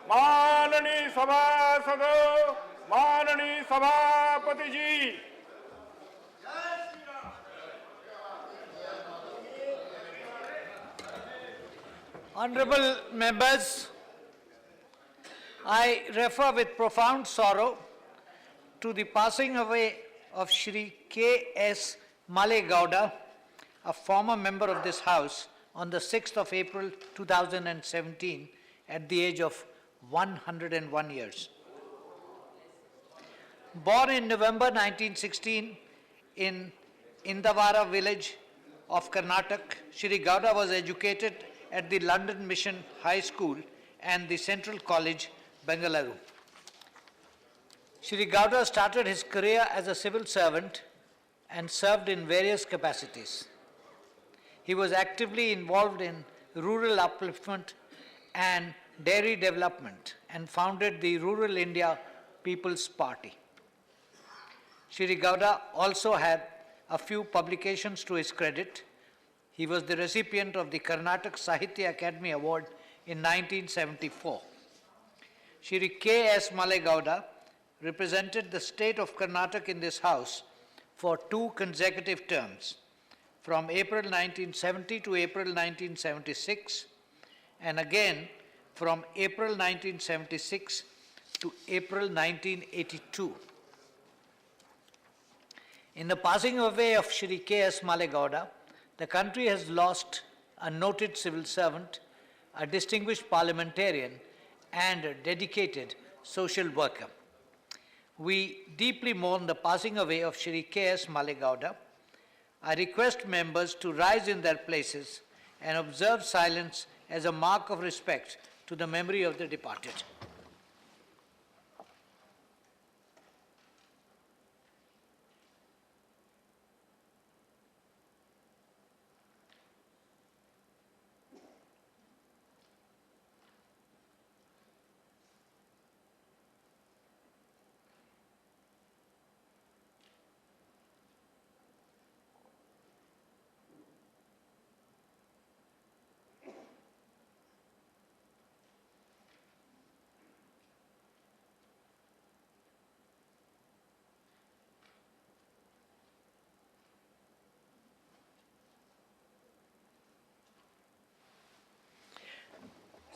माननीय सभासदों, माननीय सभापति जी, Honorable members, I refer with profound sorrow to the passing away of Shri K.S. Malegowda, a former member of this House, on the 6th of April 2017 at the age of 101 years. Born in November 1916 in Indavara village of Karnataka, Shri Gowda was educated at the London Mission High School and the Central College, Bengaluru. Shri Gowda started his career as a civil servant and served in various capacities. He was actively involved in rural upliftment and dairy development and founded the Rural India People's Party. Shri Gowda also had a few publications to his credit. He was the recipient of the Karnataka Sahitya Academy Award in 1974. Shri K.S. Malegowda represented the state of Karnataka in this House for 2 consecutive terms, from April 1970 to April 1976, and again from April 1976 to April 1982. In the passing away of Shri K.S. Malegowda, the country has lost a noted civil servant, a distinguished parliamentarian, and a dedicated social worker. We deeply mourn the passing away of Shri K.S. Malegowda. I request members to rise in their places and observe silence as a mark of respect to the memory of the departed.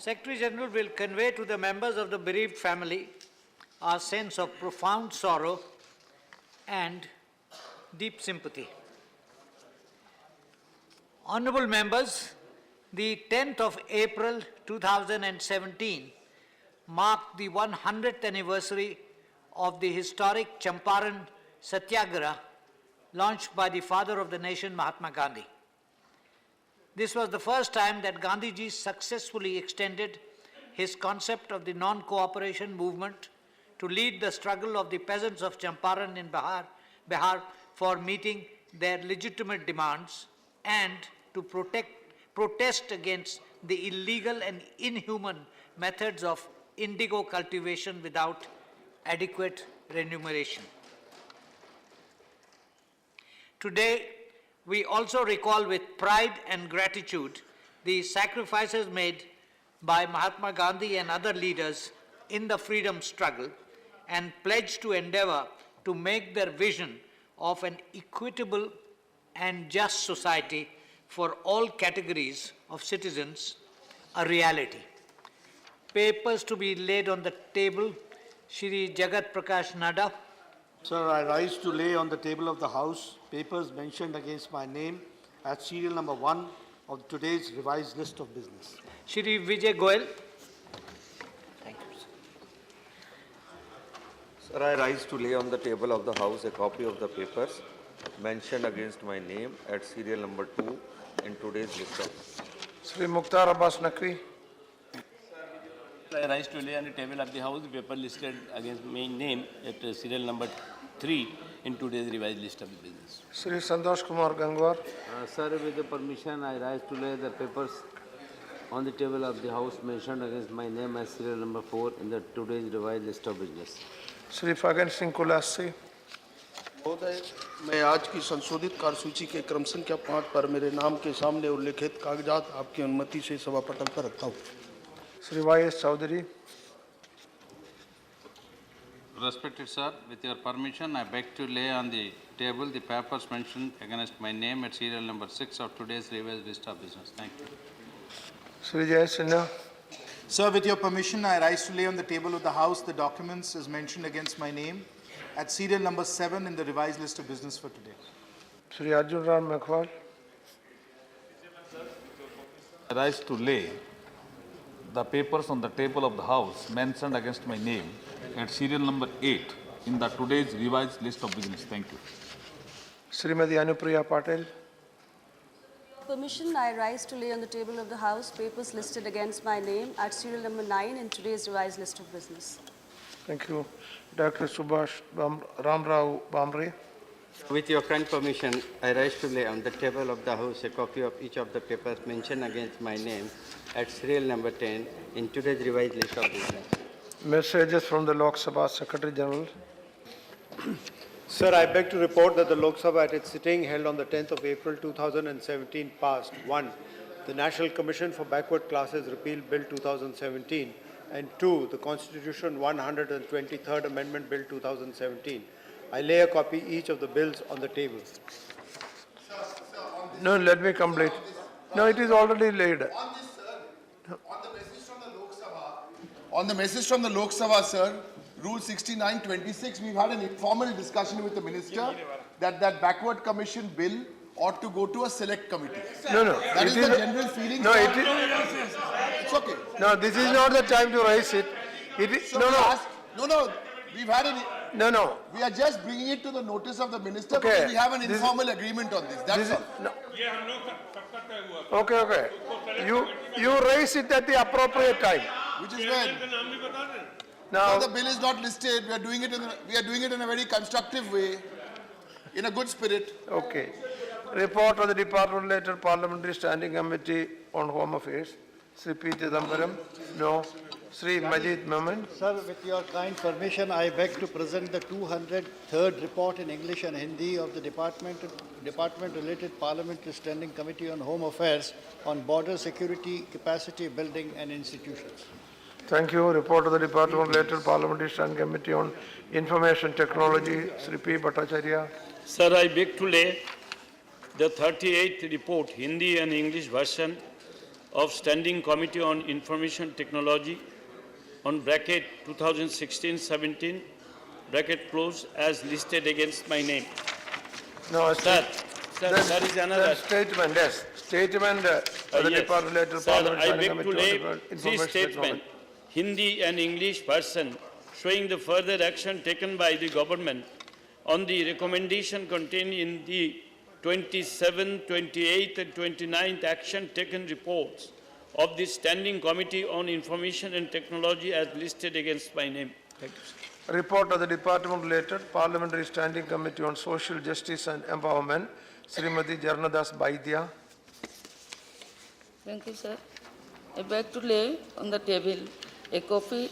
Secretary General will convey to the members of the bereaved family our sense of profound sorrow and deep sympathy. Honorable members, the 10th of April 2017 marked the 100th anniversary of the historic Champaran Satyagraha launched by the father of the nation, Mahatma Gandhi. This was the first time that Gandhiji successfully extended his concept of the non-cooperation movement to lead the struggle of the peasants of Champaran in Bihar for meeting their legitimate demands and to protest against the illegal and inhuman methods of indigo cultivation without adequate remuneration. Today, we also recall with pride and gratitude the sacrifices made by Mahatma Gandhi and other leaders in the freedom struggle and pledge to endeavor to make their vision of an equitable and just society for all categories of citizens a reality. Papers to be laid on the table. Shri Jagat Prakash Nadda. Sir, I rise to lay on the table of the House papers mentioned against my name as serial number 1 of today's revised list of business. Shri Vijay Goyal. Thank you, sir. Sir, I rise to lay on the table of the House a copy of the papers mentioned against my name at serial number 2 in today's list of. Shri Mukhtar Abbas Naqvi. I rise to lay on the table of the House the paper listed against my name at serial number 3 in today's revised list of the business. Shri Santosh Kumar Gangwar. Sir, with the permission, I rise to lay the papers on the table of the House mentioned against my name as serial number 4 in the today's revised list of business. Shri Fagan Singh Kulassi. महोदय, मैं आज की संशोधित कार्यसूची के क्रम संख्या 5 पर मेरे नाम के सामने उल्लेखित कागजात आपकी अनुमति से सभा पटल पर रखता हूँ. Shri Y.S. Chaudhary. Respected sir, with your permission, I beg to lay on the table the papers mentioned against my name at serial number 6 of today's revised list of business. Thank you. Sri Jay Sinha. Sir, with your permission, I rise to lay on the table of the House the documents as mentioned against my name at serial number 7 in the revised list of business for today. Sri Arjun Ram Meghwal. I rise to lay the papers on the table of the House mentioned against my name at serial number 8 in the today's revised list of business. Thank you. Srimati Anupriya Patel. Permission, I rise to lay on the table of the House papers listed against my name at serial number 9 in today's revised list of business. Thank you. Dr. Subhash Ramrao Bamre. With your kind permission, I rise to lay on the table of the House a copy of each of the papers mentioned against my name at serial number 10 in today's revised list of business. Messages from the Lok Sabha Secretary General. Sir, I beg to report that the Lok Sabha at its sitting held on the 10th of April 2017 passed 1. The National Commission for Backward Classes Repeal Bill 2017 and 2. The Constitution 123rd Amendment Bill 2017. I lay a copy each of the bills on the table. No, let me complete. No, it is already laid. On this, sir, on the message from the Lok Sabha, sir, Rule 6926, we've had an informal discussion with the minister that backward commission bill ought to go to a select committee. No, no. That is the general feeling. No, sir. it is. It's okay. No, this is not the time to raise it. It is, So no, we no. asked- no, we've had an, No, no. we are just bringing it to the notice of the minister Okay. because we have an This- informal agreement on this. That's This is, all. no. Okay, okay. You raise it at the appropriate time. Which is when Now, the bill is not listed. We are doing it in a very constructive way, in a good spirit. okay. Report of the Department Related Parliamentary Standing Committee on Home Affairs. Sri P. Chidambaram. No. Sri Majid Memon. Sir, with your kind permission, I beg to present the 203rd report in English and Hindi of the Department-related Parliamentary Standing Committee on Home Affairs on border security, capacity building and institutions. Thank you. Report of the Department Related Parliamentary Standing Committee on Information Technology. Sri P. Bhattacharya. Sir, I beg to lay the 38th report, Hindi and English version of Standing Committee on Information Technology on bracket 2016-17, bracket close, as listed against my name. No, Sir, there is another. Statement, yes. Statement of the Yes. Department Related Sir, Parliamentary I Standing beg to Committee lay on this Information statement, Technology. Hindi and English version, showing the further action taken by the government on the recommendation contained in the 27th, 28th and 29th action taken reports of the Standing Committee on Information and Technology as listed against my name. Thank you, sir. Report of the Department Related Parliamentary Standing Committee on Social Justice and Empowerment. Srimati Jarnadas Baidya. Thank you, sir. I beg to lay on the table a copy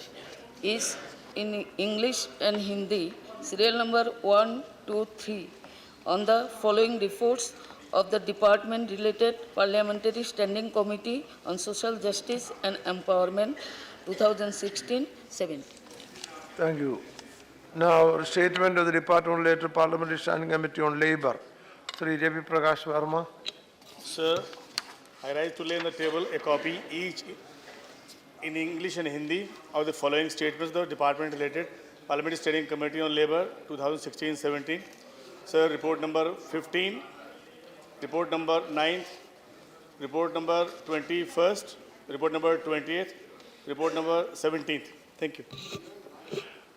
is in English and Hindi, serial number 1, 2, 3, on the following reports of the Department-related Parliamentary Standing Committee on Social Justice and Empowerment, 2016-17. Thank you. Now, statement of the Department Related Parliamentary Standing Committee on Labour. Sri Ravi Prakash Verma. Sir, I rise to lay on the table a copy each in English and Hindi of the following statements of the Department related Parliamentary Standing Committee on Labour 2016-17. Sir, report number 15, report number 9th, report number 21st, report number 20th, report number 17th. Thank you.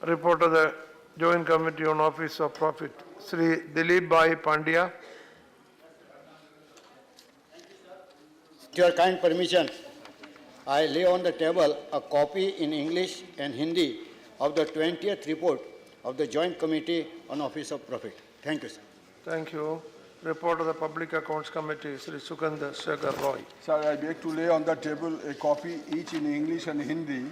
Report of the Joint Committee on Office of Profit. Sri Dilip Bhai Pandya. With your kind permission, I lay on the table a copy in English and Hindi of the 20th report of the Joint Committee on Office of Profit. Thank you, sir. Thank you. Report of the Public Accounts Committee. Sri Sukanda Shekhar Roy. Sir, I beg to lay on the table a copy each in English and Hindi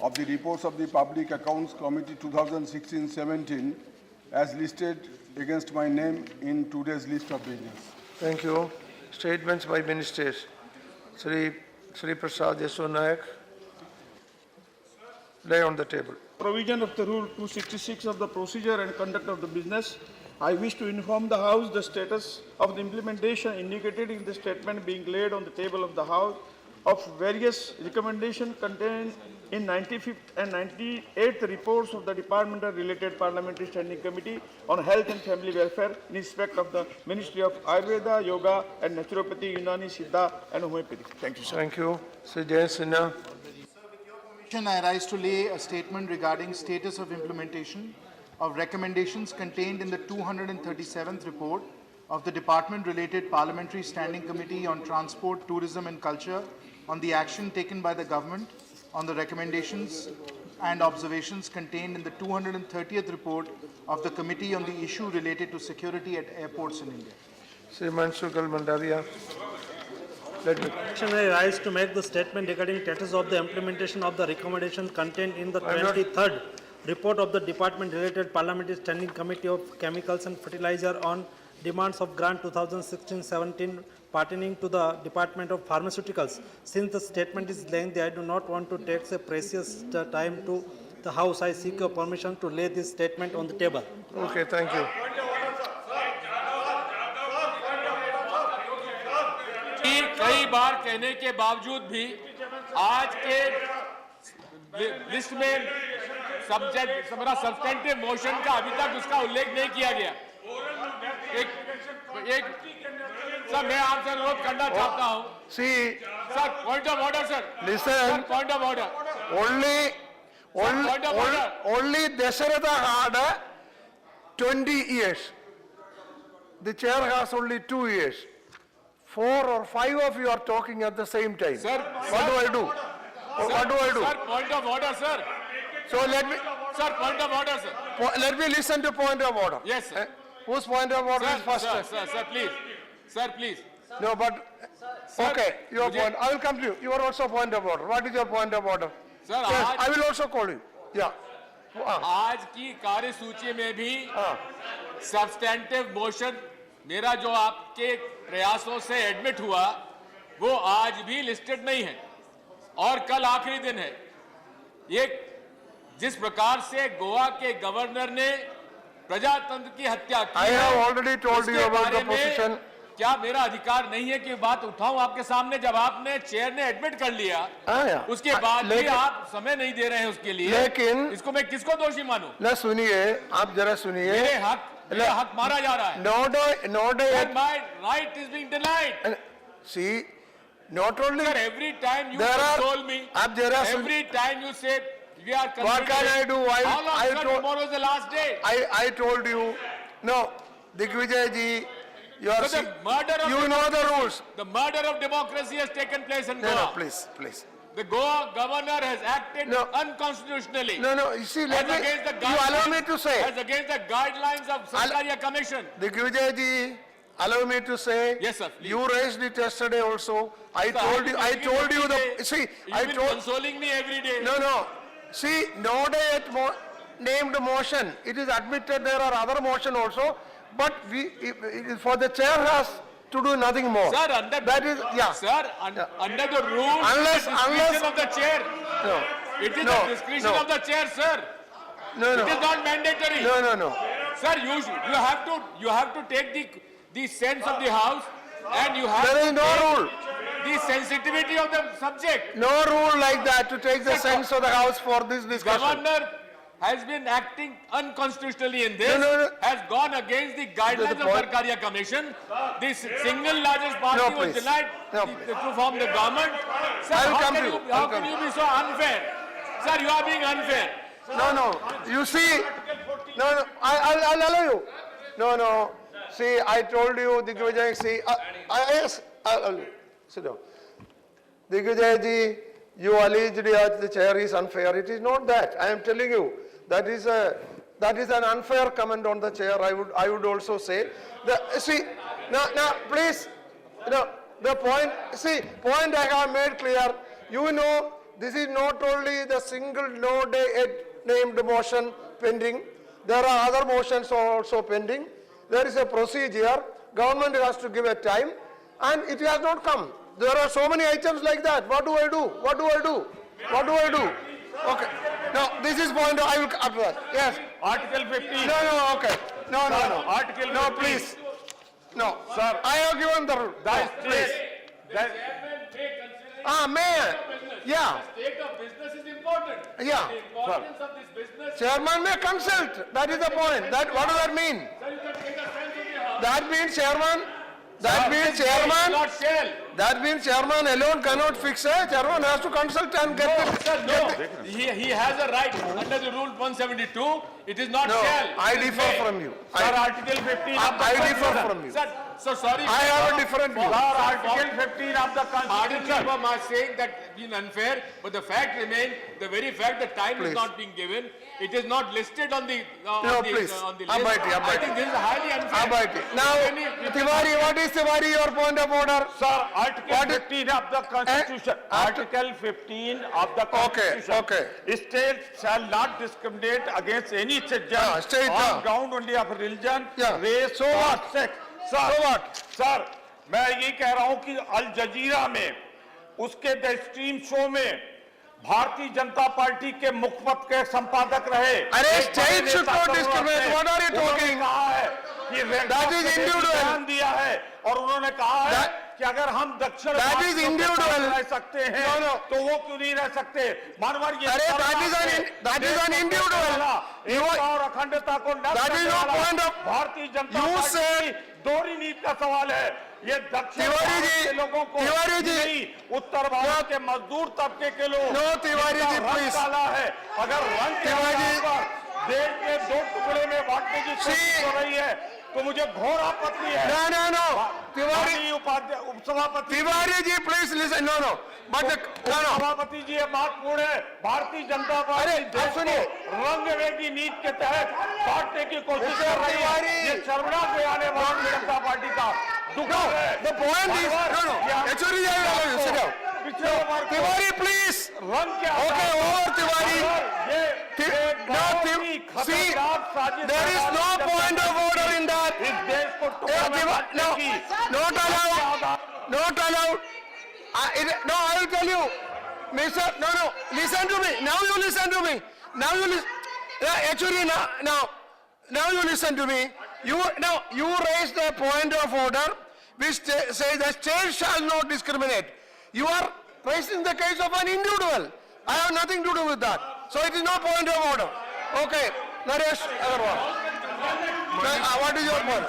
of the reports of the Public Accounts Committee 2016-17 as listed against my name in today's list of business. Thank you. Statements by ministers. Sri Prasad Yeso Nayak. lay on the table. Provision of the Rule 266 of the Procedure and Conduct of the Business, I wish to inform the House the status of the implementation indicated in the statement being laid on the table of the House of various recommendations contained in 95th and 98th reports of the Department of Related Parliamentary Standing Committee on Health and Family Welfare in respect of the Ministry of Ayurveda, Yoga and Naturopathy, Unani, Siddha and Homeopathy. Thank you, sir. Thank you. Sri Jay Sinha. I rise to lay a statement regarding status of implementation of recommendations contained in the 237th report of the Department-related Parliamentary Standing Committee on Transport, Tourism and Culture on the action taken by the government on the recommendations and observations contained in the 230th report of the Committee on the issue related to security at airports in India. Sri Mansukhal Mandaria. Let me. I rise to make the statement regarding status of the implementation of the recommendations contained in the 23rd report of the Department-related Parliamentary Standing Committee of Chemicals and Fertilizer on demands of grant 2016-17 pertaining to the Department of Pharmaceuticals. Since the statement is lengthy, I do not want to take a precious time to the House. I seek your permission to lay this statement on the table. Okay, thank you. कई बार कहने के बावजूद भी आज के list में substantive motion का अभी तक उसका उल्लेख नहीं किया गया। एक सर मैं आपसे अनुरोध करना चाहता हूं। Sir point of order sir. Listen. Point of order. Only Dasharatha had 20 years. The chair has only 2 years. 4 or 5 of you are talking at the same time. Sir, what do I do? What do I do? Sir, point of order, sir. So let me. Sir, point of order, sir. Let me listen to point of order. Yes, sir. Whose point of order Sir, is first? Sir, please. Sir, please. No, but okay, your point. I will come to you. You are also point of order. What is your point of order? Sir, yes, I will also call you. Yeah. आज की कार्यसूची में भी substantive motion मेरा जो आपके प्रयासों से एडमिट हुआ वो आज भी लिस्टेड नहीं है और कल आखिरी दिन है। ये जिस प्रकार से गोवा के गवर्नर ने प्रजातंत्र की हत्या की, I have already told you about the position. क्या मेरा अधिकार नहीं है कि बात उठाऊं आपके सामने जब आपने चेयर ने एडमिट कर लिया उसके बाद भी आप समय नहीं दे रहे हैं उसके लिए, लेकिन इसको मैं किसको दोषी मानूं? न सुनिए, आप जरा सुनिए। मेरा हक मारा जा रहा है। No day. And my right is being denied. See, not only. Sir, every time you console me, every time you say we are. What can I do? How long, sir? Tomorrow is the last day. I told you. No, Digvijay ji, you are. So the murder of you know the rules. The murder of democracy has taken place in Goa. No, please. The Goa governor has acted unconstitutionally. No, you see, let me, you allow me to say. As against the guidelines of Sarkaria Commission. Digvijay ji, allow me to say. Yes, sir. Please. You raised it yesterday also. I told you the, see, You've been consoling me every day. No. See, no day at named motion. It is admitted there are other motion also, but for the chair has to do nothing more. Sir, under under the rules, unless of the chair. No. It is the discretion of the chair, sir. No. It is not mandatory. No. Sir, you have to take the sense of the house, and you have there is no rule. The sensitivity of the subject. No rule like that to take the sense of the house for this discussion. Governor has been acting unconstitutionally in this, has gone against the guidelines of Sarkaria Commission. The single largest party was denied to form the government. Sir, how can you be so unfair? Sir, you are being unfair. No. You see, I'll allow you. No. See, I told you, Digvijay, see, yes, I'll allow you. Sit down. Digvijay ji, you alleged that the chair is unfair. It is not that. I am telling you. That is an unfair comment on the chair. I would also say. Now, please. The point I have made clear. You know, this is not only the single no day named motion pending. There are other motions also pending. There is a procedure. Government has to give a time, and it has not come. There are so many items like that. What do I do? Okay. No, this is point, I will, after that, yes. Article 15. No, okay. No, Article No, 15. please. No. Sir. I have given the rule. No, please. Mayor. Yeah. State of business is important. Yeah. The importance of this business. Chairman may consult. That is the point. That, what does that mean? Sir, you can take a sense of your house. That means chairman, that means chairman alone cannot fix it. Chairman has to consult and get it. Sir, no. He has a right under the rule 172. It is not No, shall. I it is differ may. from you. Sir, Article 15 of the I differ Constitution. from you. Sir, so sorry. I have a different view. Sir, Article 15 of the Pardon me Constitution. for my saying that been unfair, but the fact remains, the very fact that time Please. is not being given, it is not listed on the No, please. on the list. Abide, I abide. think this is highly unfair. Now, Tiwari, what is Tiwari, your point of order? Sir, Article What is- 15 of the Constitution. Article 15 of the Constitution. okay. States shall not discriminate against any citizen state, on ground only of religion, Yeah. race, So or what? sex. Sir, So what? Sir मैं ये कह रहा हूं कि अल जजीरा में उसके the stream show में Bharatiya Janata party के मुखपत्र के संपादक रहे अरे एक बड़े state should नेता not करुणा discriminate. थे। What are you उन्होंने talking? कहा है कि रेड That क्रॉस is ने individual. ध्यान दिया है और उन्होंने कहा है कि अगर हम दक्षिण That भारत is के individual. साथ रह सकते हैं No, no. तो वो क्यों नहीं रह सकते मानवर ये अरे, that is an individual. एकता और अखंडता को नष्ट That is करने no वाला point of- Bharatiya Janata You party said- की दोहरी नीति का सवाल है ये दक्षिण तिवारी भारत जी, के लोगों को तिवारी जी। नहीं उत्तर भारत के मजदूर तबके के लोग No, तिवारी इनका जी, रंग please. काला है अगर रंग के तिवारी जी। आधार पर देश के दो टुकड़े में बांटने की कोशिश हो रही है तो मुझे घोर आपत्ति है No. Tiwari, माननीय उपसभापति Tiwari ji, please listen. No. But no. सभापति जी ये महत्वपूर्ण है भारतीय जनता पार्टी अरे, देश को सुनिए। रंग वेगी नीति के तहत बांटने की कोशिश कर रही है तिवारी। ये शर्मनाक बयान है भारतीय जनता पार्टी का दुख No, है the point is, no. Actually, I will allow you. Sit down. पिछले वर्ग को Tiwari, please. रंग के Okay, आधार over, पर Tiwari. अगर ये See, there is no point of order in that. इस देश को टुकड़ों में बांटने की Not allowed. Not allowed. No, I will tell you. Mr. No. Listen to me. Now you listen to me. Now you listen. Actually, now you listen to me. You raised a point of order which says the state shall not discriminate. You are raising the case of an individual. I have nothing to do with that. So it is no point of order. Okay, Naresh Agarwal. What is your point?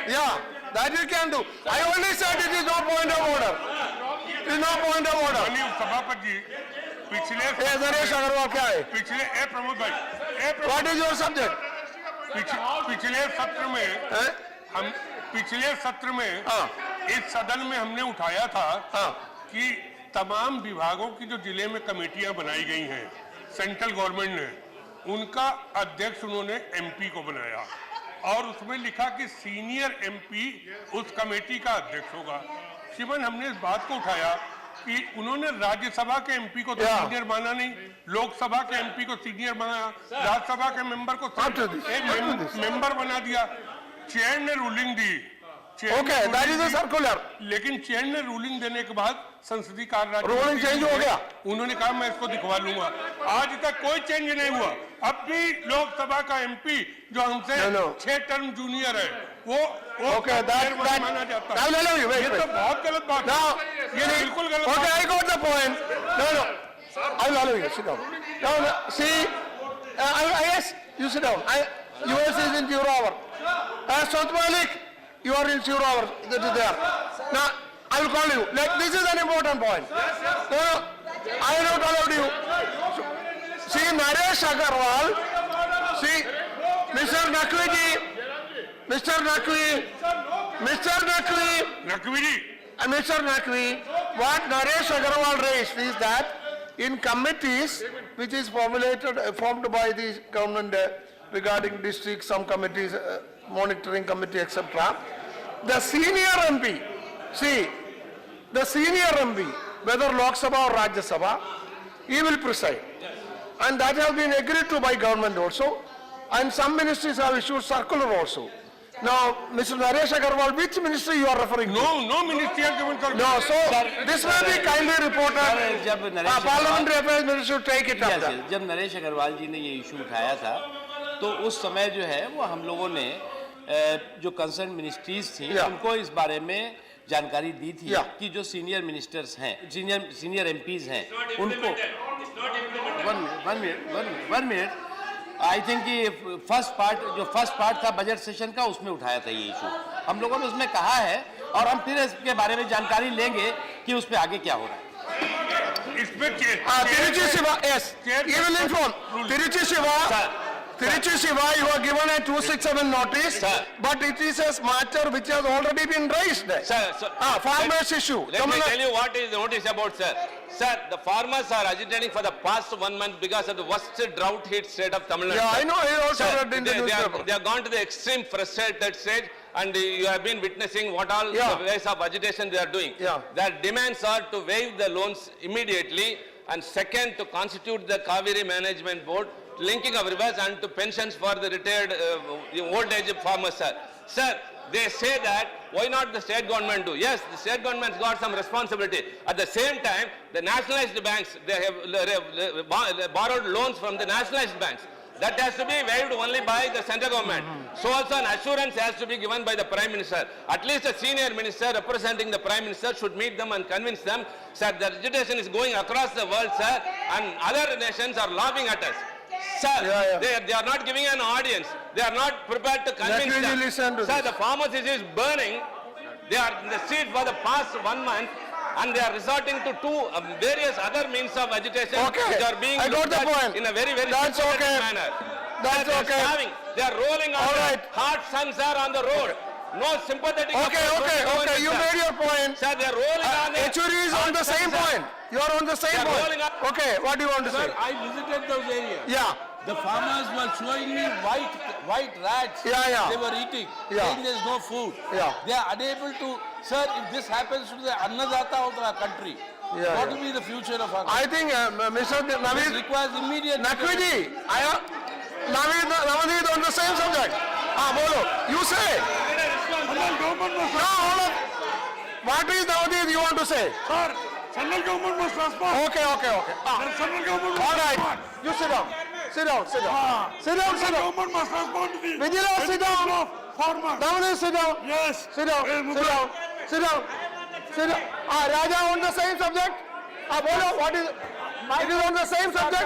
Yeah, that you can do. I only said it is no point of order. It is no point of order. सभापति जी पिछले Hey, Naresh Agarwal, क्या है? पिछले प्रमोद भाई What is your subject? पिछले सत्र में हम पिछले सत्र में इस सदन में हमने उठाया था कि तमाम विभागों की जो जिले में कमेटियां बनाई गई हैं सेंट्रल गवर्नमेंट ने उनका अध्यक्ष उन्होंने एमपी को बनाया और उसमें लिखा कि सीनियर एमपी उस कमेटी का अध्यक्ष होगा। शिवन हमने इस बात को उठाया कि उन्होंने राज्यसभा के एमपी को तो सीनियर माना नहीं, लोकसभा के एमपी को सीनियर बनाया, राज्यसभा के मेंबर को मेंबर बना दिया। चेयर ने ruling the. Okay, that is a circular. लेकिन चेयर ने रूलिंग देने के बाद संसदीय कार्य Ruling change हो गया। उन्होंने कहा मैं इसको दिखवा लूंगा। आज तक कोई चेंज नहीं हुआ। अब भी लोकसभा का एमपी जो हमसे 6 टर्म जूनियर है वो Okay, that माना जाता है। I will allow you. Wait. ये तो बहुत गलत बात है। Now, ये बिल्कुल गलत okay, बात I got the point. No. I will allow you. Sit down. No. See, yes, you sit down. Yours is in 0 hour. Sant Malik, you are in 0 hour. That is there. Now, I will call you. Like, this is an important point. No, I have not allowed you. See, Naresh Agarwal, see, Mr. Naqvi ji, Mr. Naqvi, what Naresh Agarwal raised is that in committees which is formed by the government regarding district, some committees, monitoring committee, etc., the senior MP, whether Lok Sabha or Rajya Sabha, he will preside. And that has been agreed to by government also. And some ministries have issued circular also. Now, Mr. Naresh Agarwal, which ministry you are referring to? No ministry has given, sir. No, so this will be kindly reported. जब Naresh Parliamentary Affairs Ministry should take it up. Yes, yes. जब नरेश अग्रवाल जी ने ये issue उठाया था तो उस समय जो है वो हम लोगों ने जो कंसर्न मिनिस्ट्रीज थी उनको इस बारे में जानकारी दी थी कि जो सीनियर मिनिस्टर्स हैं, सीनियर एमपीज हैं, उनको वन मिनट आई थिंक कि फर्स्ट पार्ट था बजट सेशन का, उसमें उठाया था ये इशू। हम लोगों ने उसमें कहा है और हम फिर इसके बारे में जानकारी लेंगे कि उस पर आगे क्या हो रहा है। Tiruchi Shiva, you are given a 267 notice, but it is a matter which has already been raised. Farmers issue. Let me tell you what is the notice about, sir. Sir, the farmers are agitating for the past 1 month because of the worst drought hit state of Tamil Nadu. Yeah, I know. I also read in the newspaper. They have gone to the extreme frustrated stage, and you have been witnessing what all the ways of agitation they are doing. Their demands are to waive the loans immediately, and second, to constitute the Kaveri Management Board, linking of rivers and to pensions for the retired old age farmers, sir. Sir, they say that why not the state government do? Yes, the state government's got some responsibility. At the same time, the nationalized banks, they have borrowed loans from the nationalized banks. That has to be waived only by the central government. So also an assurance has to be given by the Prime Minister. At least a senior minister representing the Prime Minister should meet them and convince them, sir, the agitation is going across the world, sir, and other nations are lobbying at us. Sir, they are not giving an audience. They are not prepared to convince them. Sir, the farmers' issue is burning. They are in the street for the past 1 month, and they are resorting to various other means of agitation which are being looked at in a very, very systematic manner. That's okay. They are rolling out. Hot suns are on the road. No sympathetic. Okay. You made your point. Sir, they are rolling on. HUD is on the same point. You are on the same point. Okay, what do you want to say? Sir, I visited those areas. Yeah. The farmers were showing me white rats. Yeah. They were eating. Saying there is no food. Yeah. They are unable to. Sir, if this happens to the Annadata of the country, what will be the future of our country? I think Mr. Naveed requires immediate. Naqvi, Naveed on the same subject. Bolo. You say. What is Naveed you want to say? Sir, central government must respond. Okay. Central government All right. You sit down. Sit down. Central government must respond to the Vijila, sit down. of farmers. Naveed, sit down. Yes. Sit down. Raja on the same subject. Bolo, what is? It is on the same subject.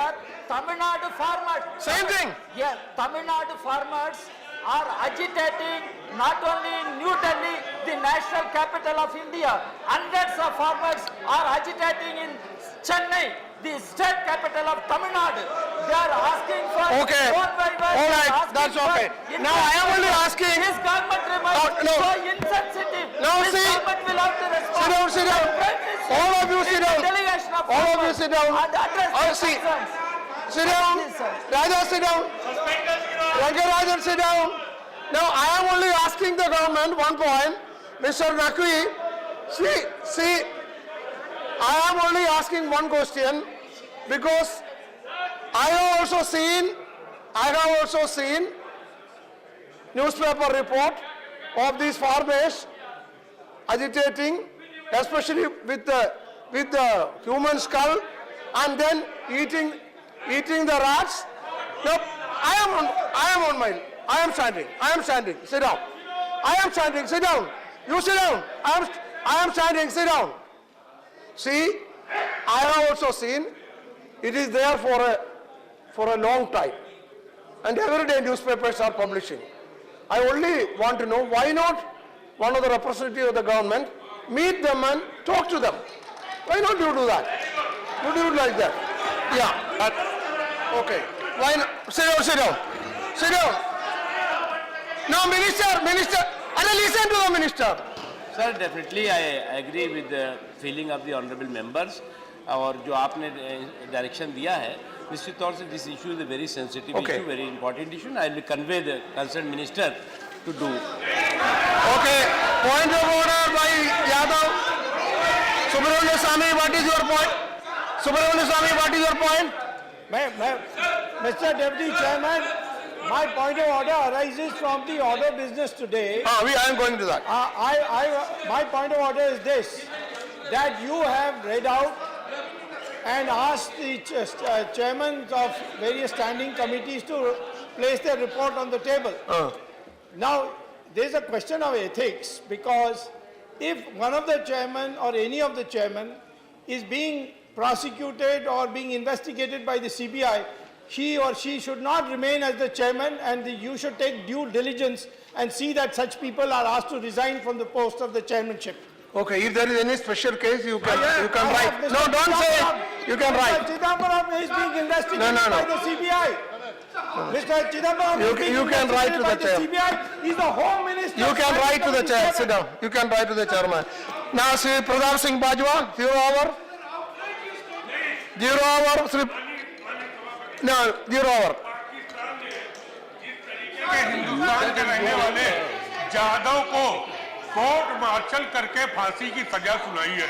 Tamil Nadu farmers. Same thing. Yes, Tamil Nadu farmers are agitating not only in New Delhi, the national capital of India. Hundreds of farmers are agitating in Chennai, the state capital of Tamil Nadu. They are asking for All right, that's okay. Now I am only asking. This government remains so insensitive. Now This see. government will have to respond. Sit down. All of you sit down. Delegation of All of you farmers sit down. and address their See. concerns. Sit down. Raja, sit down. Rangarajan, sit down. Now, I am only asking the government one point. Mr. Naqvi, see, I am only asking one question because I have also seen newspaper report of these farmers agitating, especially with the human skull and then eating the rats. No, I am standing. Sit down. I am standing. Sit down. You sit down. I am standing. Sit down. See, I have also seen it is there for a long time, and every day newspapers are publishing. I only want to know why not one of the representatives of the government meet them and talk to them. Why not you do that? You do it like that. Yeah. Okay. Why not? Sit down. Now, Minister, listen to the Minister. Sir, definitely I agree with the feeling of the honorable members. और जो आपने direction दिया है, निश्चित तौर से this issue is a very sensitive issue, very important issue. I will convey the concerned minister to do. Okay. Point of order by Yadav. Subramanian Swamy, what is your point? Subramanian Swamy, what is your point? Mr. Deputy Chairman, My point of order arises from the order of business today. I am going to that. My point of order is this, that you have read out and asked the chairmen of various standing committees to place their report on the table. Now, there is a question of ethics, because if one of the chairmen or any of the chairmen is being prosecuted or being investigated by the CBI, he or she should not remain as the chairman, and you should take due diligence and see that such people are asked to resign from the post of the chairmanship. Okay, if there is any special case, you can write. No, don't say it. You can write. Mr. Chidambaram is being investigated by the CBI. Mr. Chidambaram You can write to the chair. CBI. He's the Home Minister. You can write to the chair. Sit down. You can write to the chairman. Now, Sri Pradap Singh Bajwa, 0 hour. 0 hour. No, 0 hour. Hindustan के रहने वाले जाधव को court martial करके फांसी की सजा सुनाई है,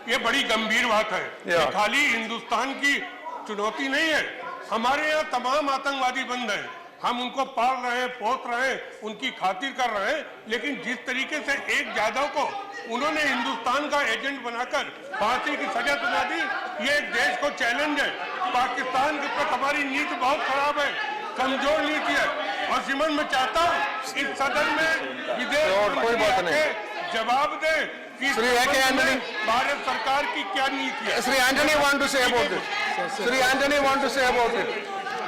ये बड़ी गंभीर बात है। ये खाली हिंदुस्तान की चुनौती नहीं है, हमारे यहाँ तमाम आतंकवादी बंद हैं, हम उनको पाल रहे हैं, पोस रहे हैं, उनकी खातिर कर रहे हैं, लेकिन जिस तरीके से एक जाधव को उन्होंने हिंदुस्तान का एजेंट बनाकर फांसी की सजा सुना दी, ये एक देश को चैलेंज है। पाकिस्तान के प्रति हमारी नीति बहुत खराब है, कमजोर नीति है, और सिमन मैं चाहता हूँ इस सदन में विदेश मंत्री जवाब दे कि भारत सरकार की क्या नीति है। Sri Anthony want to say about it. Sri Anthony want to say about it.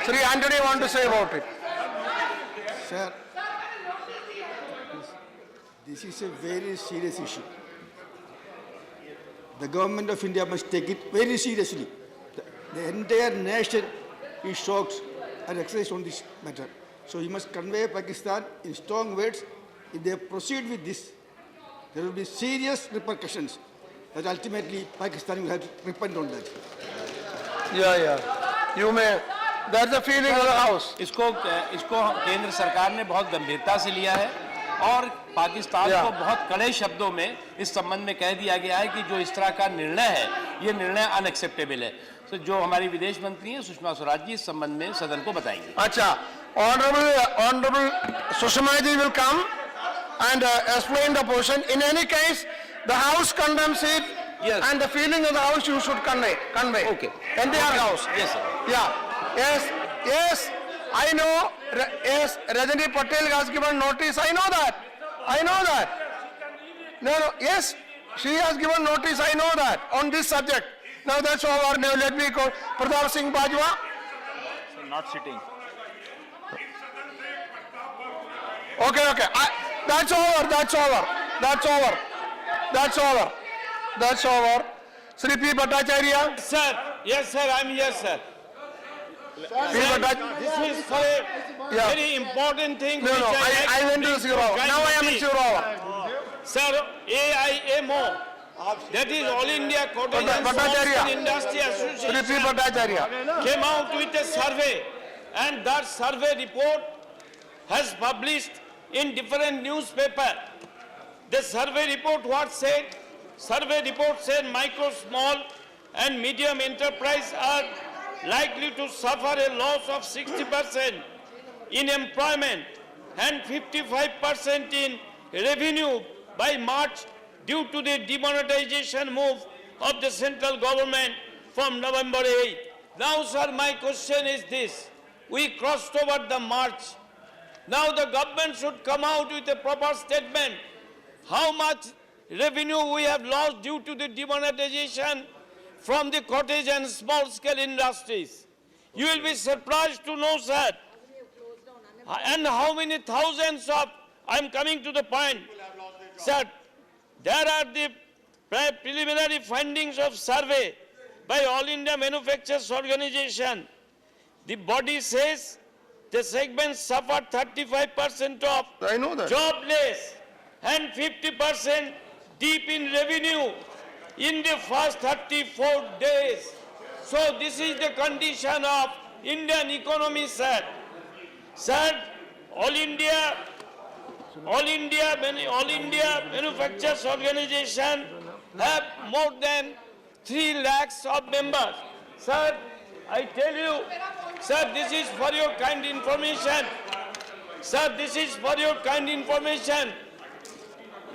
Sri Anthony want to say about it. Sir, this is a very serious issue. The government of India must take it very seriously. The entire nation is shocked and excited on this matter. So you must convey Pakistan in strong words. If they proceed with this, there will be serious repercussions that ultimately Pakistan will have to repent on that. Yeah. You may. That's the feeling of the house. इसको केंद्र सरकार ने बहुत गंभीरता से लिया है और पाकिस्तान को बहुत कड़े शब्दों में इस संबंध में कह दिया गया है कि जो इस तरह का निर्णय है, ये निर्णय अनएक्सेप्टेबल है। तो जो हमारी विदेश मंत्री हैं सुषमा स्वराज जी इस संबंध में सदन को बताएंगे। अच्छा, Honorable Sushma ji will come and explain the position. In any case, the House condemns it, and the feeling of the House you should convey. Okay. Entire House. Yes, sir. Yeah. Yes. I know. Yes, Rajani Patel has given notice. I know that. No. Yes, she has given notice. I know that on this subject. Now that's over. Now let me go. Pradap Singh Bajwa. So not sitting. Okay. That's over. Sri P. Bhattacharya. Yes, sir, I'm here, sir. This is for a very important thing. No, I went to 0 hour. Now I am in 0 hour. Sir, AIMO, that is All India Cottage and Small Industry Association, came out with a survey, and that survey report has published in different newspapers. The survey report what said? Survey report said micro, small and medium enterprise are likely to suffer a loss of 60% in employment and 55% in revenue by March due to the demonetization move of the central government from November 8. Now, sir, my question is this. We crossed over the March. Now the government should come out with a proper statement. How much revenue we have lost due to the demonetization from the cottage and small-scale industries. You will be surprised to know, sir. And how many thousands of, I'm coming to the point, sir, there are the preliminary findings of survey by All India Manufacturers Organization. The body says the segment suffered 35% of jobless and 50% dip in revenue in the first 34 days. So this is the condition of Indian economy, sir. Sir, All India Manufacturers Organization have more than 3 lakhs of members. Sir, I tell you, sir, this is for your kind information. Sir, this is for your kind information.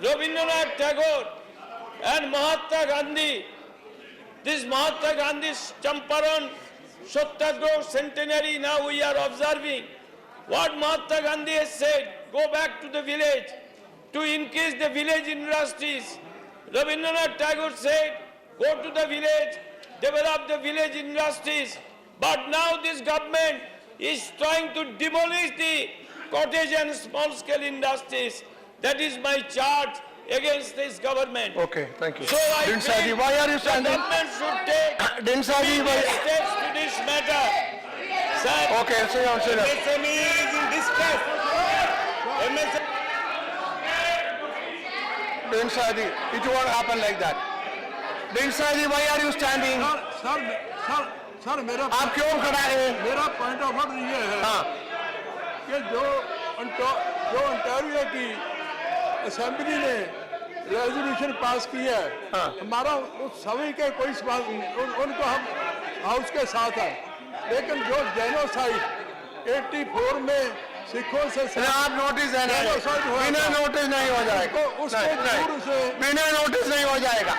Rabindranath Tagore and Mahatma Gandhi. This Mahatma Gandhi's Champaran Satyagraha centenary now we are observing. What Mahatma Gandhi has said, go back to the village to increase the village industries. Rabindranath Tagore said, go to the village, develop the village industries. But now this government is trying to demolish the cottage and small-scale industries. That is my charge against this government. Okay, thank you. So I Dinsadi, think why are you standing? the government should take Dinsadi, immediate steps to this matter. Sir, Okay, sit down, sit down. MSME is in distress. MSME. Dinsadi, it won't happen like that. Dinsadi, why are you standing? Sir मेरा आप क्यों खड़ा है? मेरा point of order ये है कि जो अंटारियो की असेंबली ने रेजोल्यूशन पास की है, हमारा उस सभी के कोई सवाल उनको हम हाउस के साथ है, लेकिन जो जेनोसाइड 84 में सिखों से आप नोटिस देना है, बिना नोटिस नहीं हो जाएगा, बिना नोटिस नहीं हो जाएगा,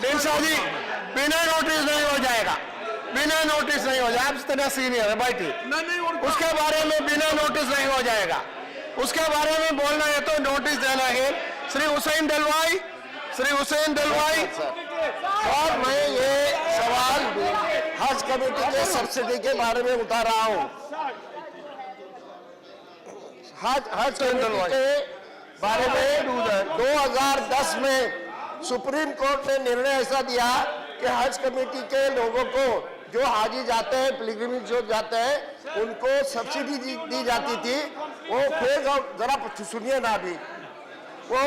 दिनसादी बिना नोटिस नहीं हो जाएगा, बिना नोटिस नहीं हो जाएगा, आप इतना सीनियर है बैठिए, उसके बारे में बिना नोटिस नहीं हो जाएगा, उसके बारे में बोलना है तो नोटिस देना है। श्री हुसैन दलवाई और मैं ये सवाल हज कमेटी के सब्सिडी के बारे में उठा रहा हूँ। हज कमेटी के बारे में 2010 में सुप्रीम कोर्ट ने निर्णय ऐसा दिया कि हज कमेटी के लोगों को जो हाजी जाते हैं, पिलग्रिमेज जो जाते हैं, उनको सब्सिडी दी जाती थी। वो फेज आउट, जरा सुनिए ना, अभी वो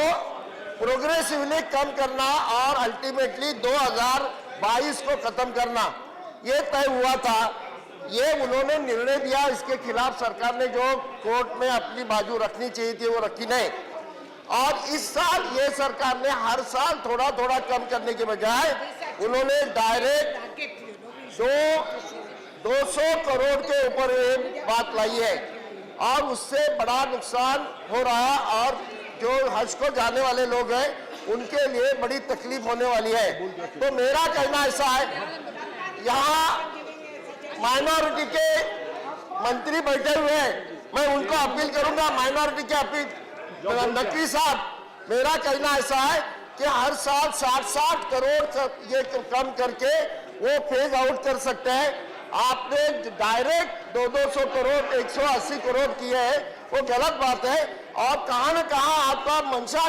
प्रोग्रेसिवली कम करना और अल्टीमेटली 2022 को खत्म करना ये तय हुआ था। ये उन्होंने निर्णय दिया, इसके खिलाफ सरकार ने जो कोर्ट में अपनी बाजू रखनी चाहिए थी वो रखी नहीं। और इस साल ये सरकार ने हर साल थोड़ा थोड़ा कम करने के बजाय उन्होंने डायरेक्ट 200 करोड़ के ऊपर ये बात लाई है और उससे बड़ा नुकसान हो रहा है और जो हज को जाने वाले लोग हैं उनके लिए बड़ी तकलीफ होने वाली है। तो मेरा कहना ऐसा है, यहाँ माइनॉरिटी के मंत्री बैठे हुए हैं, मैं उनको अपील करूंगा, माइनॉरिटी के अपील नकवी साहब, मेरा कहना ऐसा है कि हर साल 60 करोड़ ये कम करके वो फेज आउट कर सकते हैं। आपने डायरेक्ट 200 करोड़ 180 करोड़ किए हैं, वो गलत बात है। और कहाँ न कहाँ आपका मंशा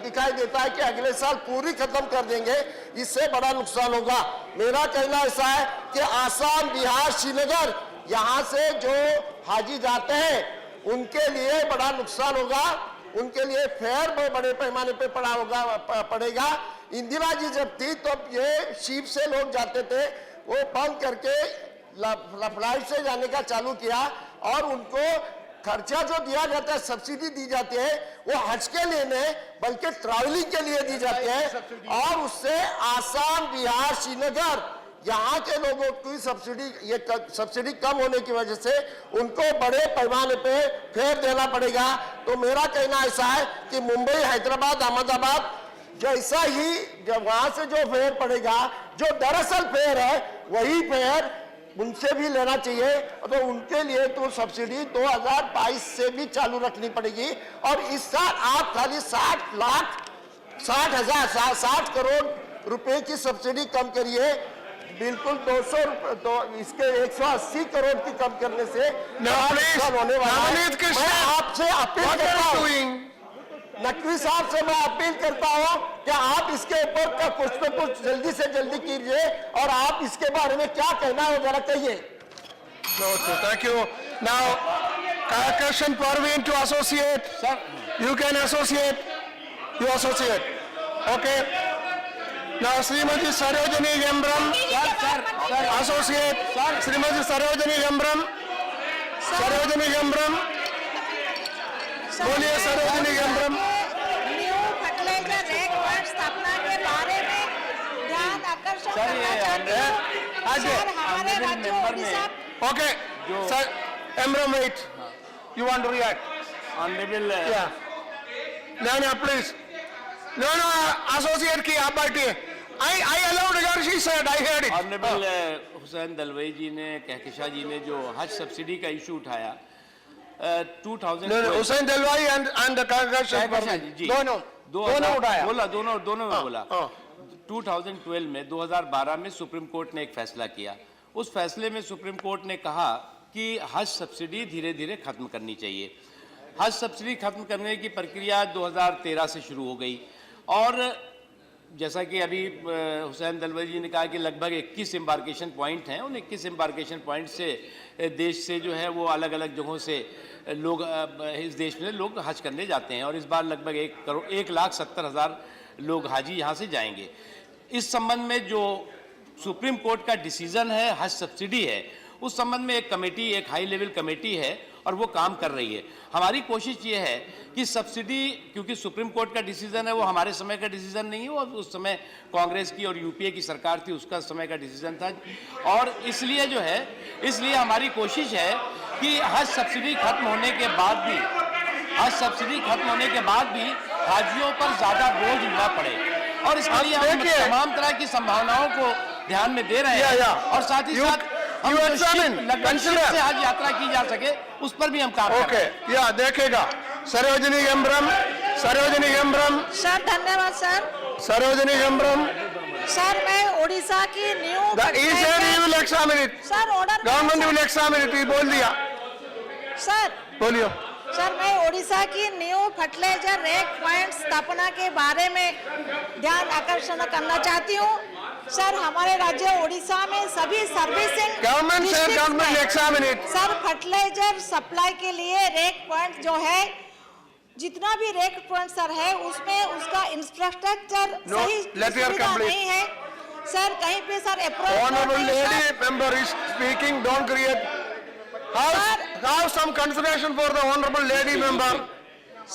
दिखाई देता है कि अगले साल पूरी खत्म कर देंगे, इससे बड़ा नुकसान होगा। मेरा कहना ऐसा है कि आसाम, बिहार, श्रीनगर, यहाँ से जो हाजी जाते हैं उनके लिए बड़ा नुकसान होगा, उनके लिए फेयर बड़े पैमाने पे पड़ेगा। इंदिरा जी जब थी तब ये शिप से लोग जाते थे, वो बंद करके फ्लाइट से जाने का चालू किया और उनको खर्चा जो दिया जाता है, सब्सिडी दी जाती है, वो हज के लिए नहीं बल्कि ट्रैवलिंग के लिए दी जाती है। और उससे आसाम, बिहार, श्रीनगर यहाँ के लोगों की सब्सिडी कम होने की वजह से उनको बड़े पैमाने पे फेयर देना पड़ेगा। तो मेरा कहना ऐसा है कि मुंबई, हैदराबाद, अहमदाबाद जैसा ही जब वहां से जो फेयर पड़ेगा, जो दरअसल फेयर है वही फेयर उनसे भी लेना चाहिए। तो उनके लिए तो सब्सिडी 2022 से भी चालू रखनी पड़ेगी। और इस साल आप खाली 60 करोड़ रुपए की सब्सिडी कम करिए, बिल्कुल 200 तो इसके 180 करोड़ की कम करने से होने वाला है। मैं आपसे अपील करता हूँ, नकवी साहब से मैं अपील करता हूँ कि आप इसके ऊपर कुछ न कुछ जल्दी से जल्दी कीजिए और आप इसके बारे में क्या कहना है जरा कहिए। Thank you. Now, question Parveen to associate. Sir, you can associate. You associate. Okay. Now, Srimati Sarojini Gambram. Associate. Srimati Sarojini Gambram. Sarojini Gambram. बोलिए सरोजिनी गंभीरम। न्यू फर्टिलाइजर रेट पर स्थापना के बारे में ध्यान आकर्षण करना चाहती हूँ। सर, हमारे राज्य Odisha. Okay, sir, Emram, wait. You want to react? Honorable, No, please. No, associate की आप बैठिए. I allowed her, she said, I heard it. Honorable Hussain Dalwai जी ने, कहकशाह जी ने जो हज सब्सिडी का इशू उठाया, 2000. No, Hussain Dalwai and the कहकशाह जी. दोनों उठाया. दोनों में बोला. 2012 में 2012 में सुप्रीम कोर्ट ने एक फैसला किया. उस फैसले में सुप्रीम कोर्ट ने कहा कि हज सब्सिडी धीरे धीरे खत्म करनी चाहिए. हज सब्सिडी खत्म करने की प्रक्रिया 2013 से शुरू हो गई और जैसा कि अभी हुसैन दलवाई जी ने कहा कि लगभग 21 एम्बार्केशन पॉइंट हैं. उन 21 एम्बार्केशन पॉइंट से देश से जो है वो अलग अलग जगहों से लोग इस देश में लोग हज करने जाते हैं और इस बार लगभग 1,70,000 लोग हाजी यहाँ से जाएंगे. इस संबंध में जो सुप्रीम कोर्ट का डिसीजन है हज सब्सिडी है, उस संबंध में एक कमेटी, एक हाई लेवल कमेटी है और वो काम कर रही है. हमारी कोशिश ये है कि सब्सिडी, क्योंकि सुप्रीम कोर्ट का डिसीजन है, वो हमारे समय का डिसीजन नहीं है, वो उस समय कांग्रेस की और यूपीए की सरकार थी उसका समय का डिसीजन था और इसलिए जो है, इसलिए हमारी कोशिश है कि हज सब्सिडी खत्म होने के बाद भी, हाजियों पर ज्यादा बोझ न पड़े और इसके लिए हम तमाम तरह की संभावनाओं को ध्यान में दे रहे हैं और साथ ही साथ हम से हज यात्रा की जा सके उस पर भी हम काम कर रहे हैं. या देखेगा सरोजिनी हेम्ब्रम. सर धन्यवाद सर. सरोजिनी हेम्ब्रम. सर मैं उड़ीसा की new sir order government will examine it. बोल दिया सर. बोलियो. सर मैं उड़ीसा की न्यू फर्टिलाइजर रैक पॉइंट स्थापना के बारे में ध्यान आकर्षण करना चाहती हूँ. सर हमारे राज्य उड़ीसा में सभी servicing government sir fertiliser supply के लिए रैक पॉइंट जो है, जितना भी रैक पॉइंट सर है उसमें उसका इंफ्रास्ट्रक्चर सही सुविधा नहीं है सर. कहीं पे sir Honorable lady member is speaking. Don't create. Have some consideration for the honorable lady member.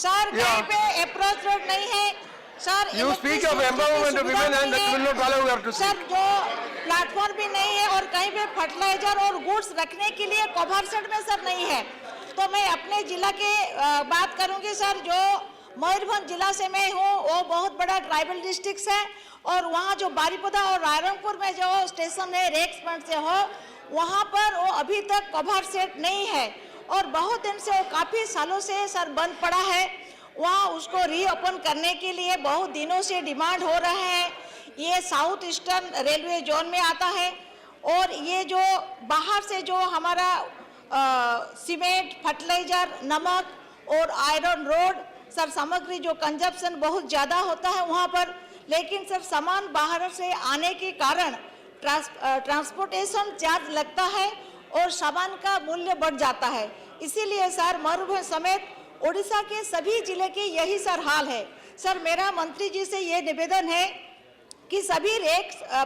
Sir कहीं पे अप्रोच रोड नहीं है sir. You speak of empowerment of women and that will not allow her to sir जो platform भी नहीं है और कहीं पे फर्टिलाइजर और गुड्स रखने के लिए कवर सेट में सर नहीं है. तो मैं अपने जिला के बात करूंगी सर. जो मयूरभंज जिला से मैं हूँ वो बहुत बड़ा ट्राइबल डिस्ट्रिक्ट है और वहाँ जो बारीपदा और रायरंगपुर में जो स्टेशन है रेक्स पॉइंट से हो, वहाँ पर वो अभी तक कवर सेट नहीं है और बहुत दिन से वो काफ़ी सालों से सर बंद पड़ा है. वहाँ उसको रीओपन करने के लिए बहुत दिनों से डिमांड हो रहे हैं. ये साउथ ईस्टर्न रेलवे जोन में आता है और ये जो बाहर से जो हमारा सीमेंट, फर्टिलाइजर, नमक और आयरन रोड सर सामग्री जो कंजप्शन बहुत ज़्यादा होता है वहाँ पर, लेकिन सर सामान बाहर से आने के कारण ट्रांसपोर्टेशन चार्ज लगता है और सामान का मूल्य बढ़ जाता है. इसीलिए सर मयूरभंज समेत उड़ीसा के सभी जिले के यही सर हाल है. सर मेरा मंत्री जी से ये निवेदन है कि सभी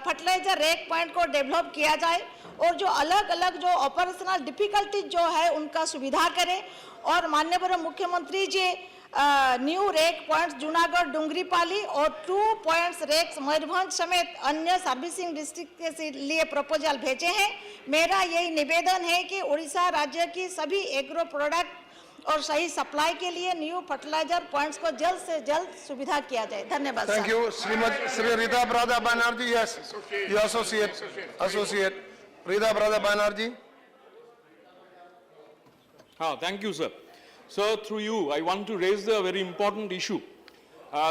फर्टिलाइजर रैक पॉइंट को डेवलप किया जाए और जो अलग अलग जो ऑपरेशनल डिफिकल्टीज जो है उनका सुविधा करें और माननीय मुख्यमंत्री जी न्यू रैक पॉइंट्स जूनागढ़, डुंगरीपाली और 2 पॉइंट्स रैक्स मयूरभंज समेत अन्य सर्विसिंग डिस्ट्रिक्ट के लिए प्रपोजल भेजे हैं. मेरा यही निवेदन है कि उड़ीसा राज्य की सभी एग्रो प्रोडक्ट और सही सप्लाई के लिए न्यू फर्टिलाइजर पॉइंट्स को जल्द से जल्द सुविधा किया जाए. धन्यवाद. Thank you. Sri Rita Brother Banerjee, yes, you associate. Rita Brother Banerjee. Thank you, sir. Sir, through you, I want to raise a very important issue.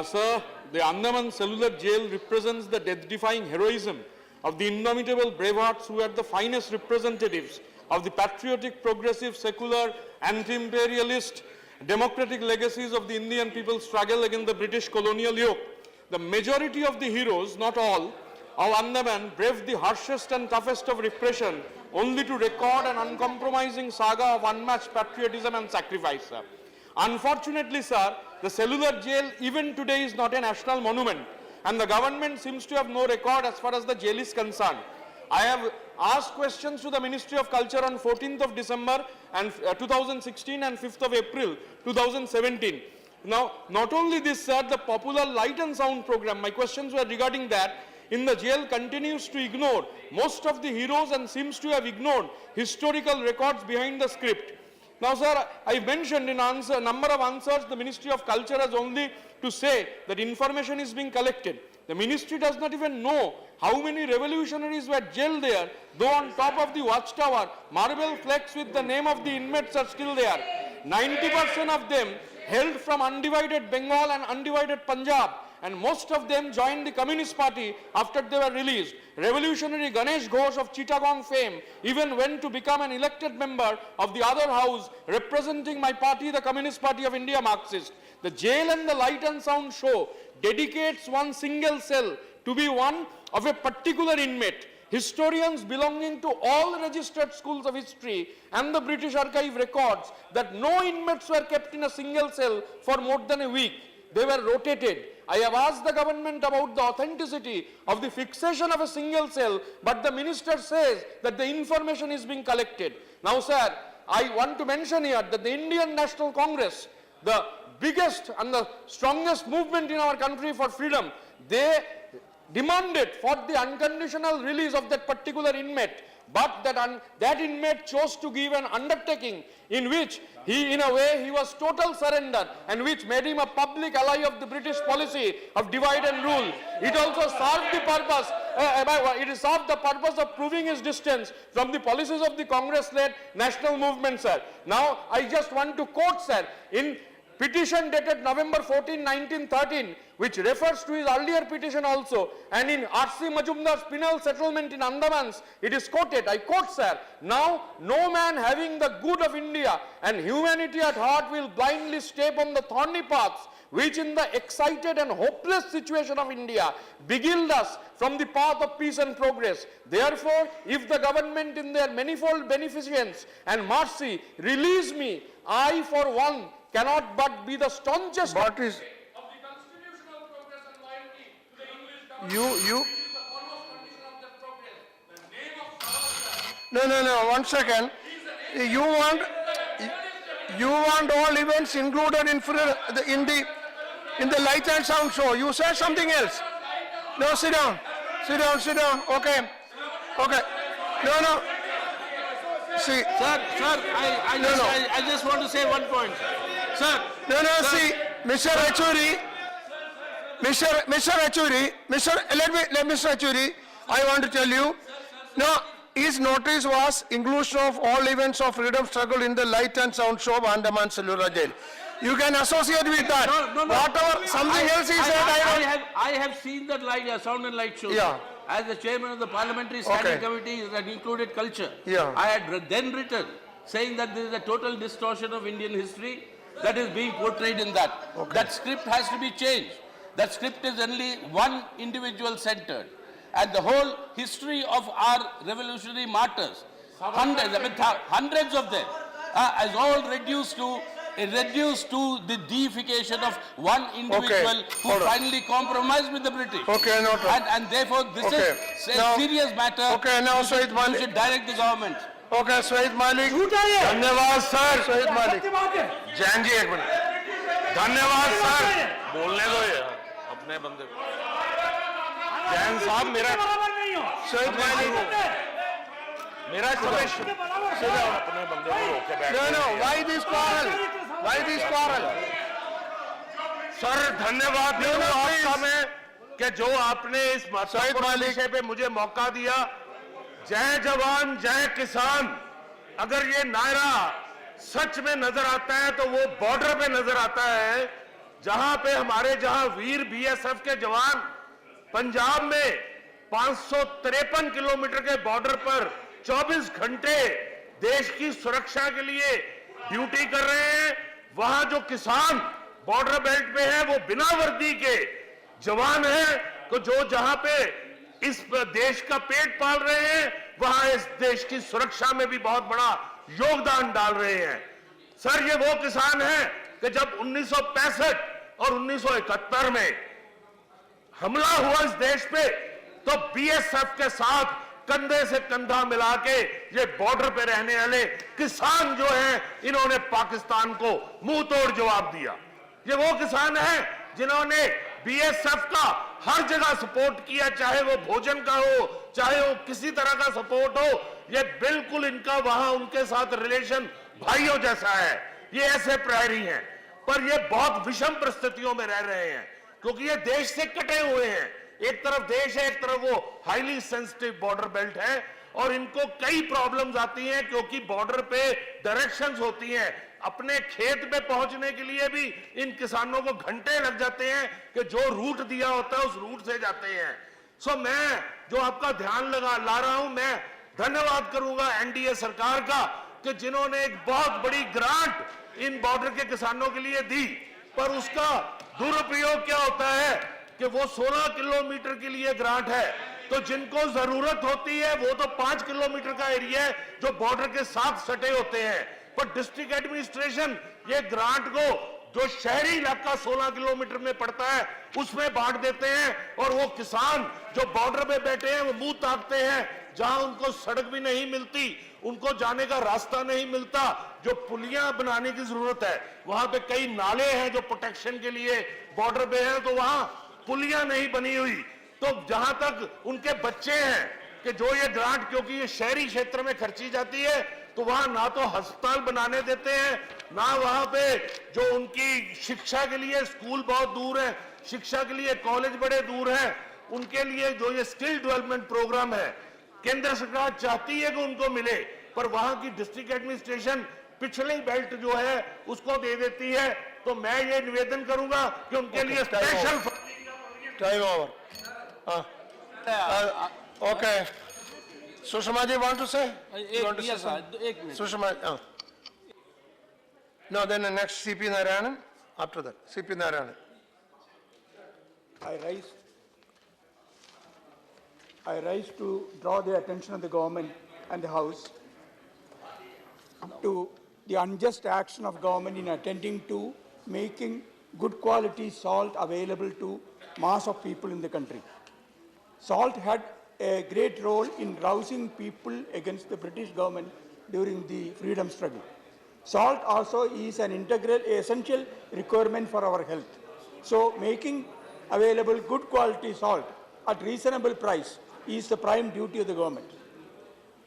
Sir, the Andaman Cellular Jail represents the death-defying heroism of the indomitable bravehearts who are the finest representatives of the patriotic, progressive, secular, anti-imperialist, democratic legacies of the Indian people's struggle against the British colonial yoke. The majority of the heroes, not all, of Andaman braved the harshest and toughest of repression only to record an uncompromising saga of unmatched patriotism and sacrifice, sir. Unfortunately, sir, the cellular jail even today is not a national monument and the government seems to have no record as far as the jail is concerned. I have asked questions to the Ministry of Culture on 14th of December and 2016 and 5th of April 2017. Now, not only this, sir, the popular light and sound program, my questions were regarding that, in the jail continues to ignore most of the heroes and seems to have ignored historical records behind the script. Now, sir, I mentioned in number of answers, the Ministry of Culture has only to say that information is being collected. The ministry does not even know how many revolutionaries were jailed there, though on top of the watchtower, marble flecks with the name of the inmates are still there. 90% of them hailed from undivided Bengal and undivided Punjab, and most of them joined the Communist Party after they were released. Revolutionary Ganesh Ghosh of Chittagong fame even went to become an elected member of the other house representing my party, the Communist Party of India Marxist. The jail and the light and sound show dedicates one single cell to be one of a particular inmate. Historians belonging to all registered schools of history and the British Archive records that no inmates were kept in a single cell for more than a week. They were rotated. I have asked the government about the authenticity of the fixation of a single cell, but the minister says that the information is being collected. Now, sir, I want to mention here that the Indian National Congress, the biggest and the strongest movement in our country for freedom, they demanded for the unconditional release of that particular inmate, but that inmate chose to give an undertaking in which he, in a way, he was total surrender, and which made him a public ally of the British policy of divide and rule. It also served the purpose, of proving his distance from the policies of the Congress-led national movement, sir. Now, I just want to quote, sir, in petition dated November 14, 1913, which refers to his earlier petition also, and in R.C. Majumdar's penal settlement in Andamans, it is quoted, I quote, sir, "Now, no man having the good of India and humanity at heart will blindly step on the thorny paths which in the excited and hopeless situation of India beguiled us from the path of peace and progress. Therefore, if the government in their manifold beneficence and mercy release me, I for one cannot but be the staunchest of the constitutional progress and loyalty to the English government. You. It is the foremost condition of that progress. The name of Savarkar. No, 1 second. You want all events included in the light and sound show. You said something else. No, sit down. Okay. No. See. Sir, I just want to say one point. Sir. No, see, Mr. Achuri, I want to tell you, no, his notice was inclusion of all events of freedom struggle in the light and sound show of Andaman Cellula Jail. You can associate with that. No. Whatever, something else he said, I have seen that sound and light show. Yeah. As the chairman of the parliamentary standing committee that included culture, Yeah. I had then written saying that there is a total distortion of Indian history that is being portrayed in that. Okay. That script has to be changed. That script is only one individual centered. And the whole history of our revolutionary martyrs, hundreds of them, is all reduced to the deification of one individual who finally compromised with the British. Okay, no problem. And therefore this is a serious matter. Okay, now Syed Malik. You should direct the government. Okay, Syed Malik. धन्यवाद sir. Syed Malik. Jain ji एक minute. धन्यवाद sir. बोलने दो यार अपने बंदे को. जैन साहब मेरा. Syed Malik. मेरा अपने बंदे को रोक के बैठ. No, why this quarrel? Sir धन्यवाद आपका मैं कि जो आपने इस महत्वपूर्ण विषय पे मुझे मौका दिया. जय जवान जय किसान, अगर ये नारा सच में नजर आता है तो वो बॉर्डर पे नजर आता है, जहां वीर बीएसएफ के जवान पंजाब में 553 किलोमीटर के बॉर्डर पर 24 घंटे देश की सुरक्षा के लिए ड्यूटी कर रहे हैं. वहां जो किसान बॉर्डर बेल्ट पे है वो बिना वर्दी के जवान हैं, तो जो जहां पे इस देश का पेट पाल रहे हैं, वहां इस देश की सुरक्षा में भी बहुत बड़ा योगदान डाल रहे हैं. सर ये वो किसान हैं कि जब 1965 और 1971 में हमला हुआ इस देश पे, तो बीएसएफ के साथ कंधे से कंधा मिला के ये बॉर्डर पे रहने वाले किसान जो हैं, इन्होंने पाकिस्तान को मुंह तोड़ जवाब दिया. ये वो किसान हैं जिन्होंने बीएसएफ का हर जगह सपोर्ट किया, चाहे वो भोजन का हो, चाहे वो किसी तरह का सपोर्ट हो. ये बिल्कुल इनका वहां उनके साथ रिलेशन भाइयों जैसा है, ये ऐसे प्रहरी हैं, पर ये बहुत विषम परिस्थितियों में रह रहे हैं क्योंकि ये देश से कटे हुए हैं। एक तरफ देश है, एक तरफ वो हाईली सेंसिटिव बॉर्डर बेल्ट है और इनको कई प्रॉब्लम्स आती हैं क्योंकि बॉर्डर पे डायरेक्शंस होती हैं। अपने खेत पे पहुंचने के लिए भी इन किसानों को घंटे लग जाते हैं कि जो रूट दिया होता है उस रूट से जाते हैं। सो मैं जो आपका ध्यान ला रहा हूं, मैं धन्यवाद करूंगा एनडीए सरकार का कि जिन्होंने एक बहुत बड़ी ग्रांट इन बॉर्डर के किसानों के लिए दी, पर उसका दुरुपयोग क्या होता है कि वो 16 किलोमीटर के लिए ग्रांट है, तो जिनको जरूरत होती है वो तो 5 किलोमीटर का एरिया है जो बॉर्डर के साथ सटे होते हैं, पर डिस्ट्रिक्ट एडमिनिस्ट्रेशन ये ग्रांट को जो शहरी इलाका 16 किलोमीटर में पड़ता है उसमें बांट देते हैं और वो किसान जो बॉर्डर पे बैठे हैं वो मुंह ताकते हैं, जहां उनको सड़क भी नहीं मिलती, उनको जाने का रास्ता नहीं मिलता, जो पुलियां बनाने की जरूरत है, वहां पे कई नाले हैं जो प्रोटेक्शन के लिए बॉर्डर पे हैं, तो वहां पुलियां नहीं बनी हुई। तो जहां तक उनके बच्चे हैं कि जो ये ग्रांट क्योंकि ये शहरी क्षेत्र में खर्ची जाती है, तो वहां ना तो अस्पताल बनाने देते हैं, ना वहां पे जो उनकी शिक्षा के लिए स्कूल बहुत दूर है, शिक्षा के लिए कॉलेज बड़े दूर हैं, उनके लिए जो ये स्किल डेवलपमेंट प्रोग्राम है केंद्र सरकार चाहती है कि उनको मिले, पर वहां की डिस्ट्रिक्ट एडमिनिस्ट्रेशन पिछली बेल्ट जो है उसको दे देती है। तो मैं ये निवेदन करूंगा कि उनके लिए special time over. Okay, Sushma ji want to say? एक minute. Sushma, no, then the next CP Narayanan. After that, CP Narayanan. I rise to draw the attention of the government and the House to the unjust action of government in attending to making good quality salt available to mass of people in the country. Salt had a great role in rousing people against the British government during the freedom struggle. Salt also is an integral, essential requirement for our health. So making available good quality salt at reasonable price is the prime duty of the government.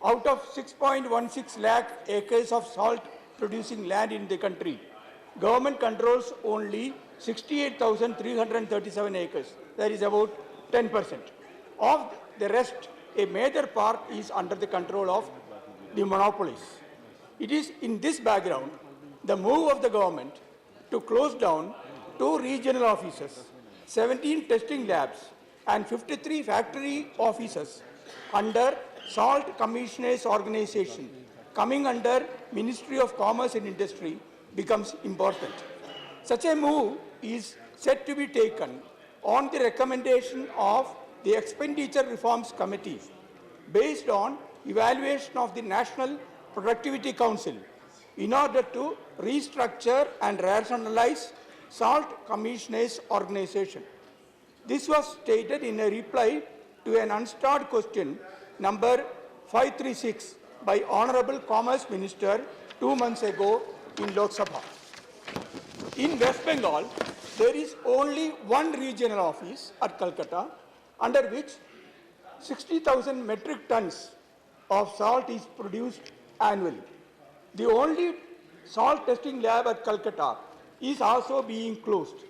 Out of 6.16 lakh acres of salt producing land in the country, government controls only 68,337 acres. That is about 10%. Of the rest, a major part is under the control of the monopolies. It is in this background, the move of the government to close down 2 regional offices, 17 testing labs, and 53 factory offices under Salt Commissioners Organization, coming under Ministry of Commerce and Industry, becomes important. Such a move is said to be taken on the recommendation of the Expenditure Reforms Committee, based on evaluation of the National Productivity Council, in order to restructure and rationalize Salt Commissioners Organization. This was stated in a reply to an unstarred question number 536 by Honorable Commerce Minister 2 months ago in Lok Sabha. In West Bengal, there is only one regional office at Calcutta under which 60,000 metric tons of salt is produced annually. The only salt testing lab at Calcutta is also being closed,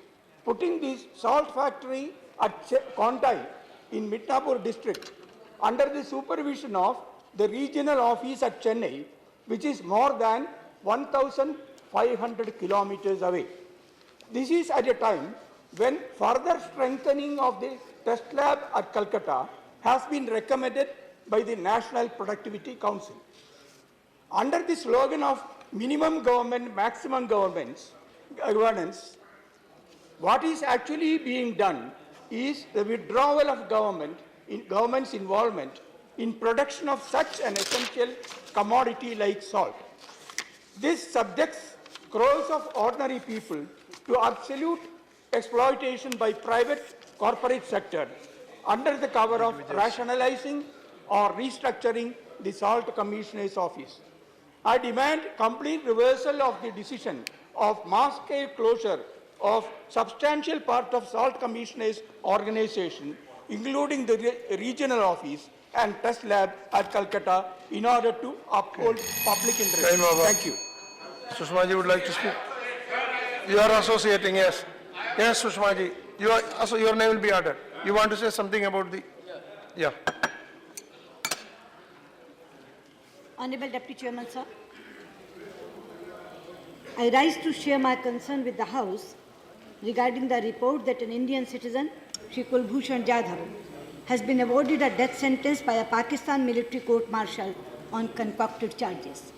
putting this salt factory at Kontai in Midnapur district under the supervision of the regional office at Chennai, which is more than 1,500 kilometers away. This is at a time when further strengthening of the test lab at Calcutta has been recommended by the National Productivity Council. Under the slogan of minimum government, maximum governance, what is actually being done is the withdrawal of government's involvement in production of such an essential commodity like salt. This subjects crores of ordinary people to absolute exploitation by private corporate sector under the cover of rationalizing or restructuring the Salt Commissioner's Office. I demand complete reversal of the decision of mass-scale closure of substantial part of Salt Commissioner's organization, including the regional office and test lab at Calcutta, in order to uphold public interest. Time over. Thank you. Sushma ji would like to speak. You are associating, yes. Yes, Sushma ji. Your name will be ordered. You want to say something about the... Yeah. Honorable Deputy Chairman, sir. I rise to share my concern with the House regarding the report that an Indian citizen, Shri Kulbhushan Jadhav, has been awarded a death sentence by a Pakistan military court-martial on concocted charges.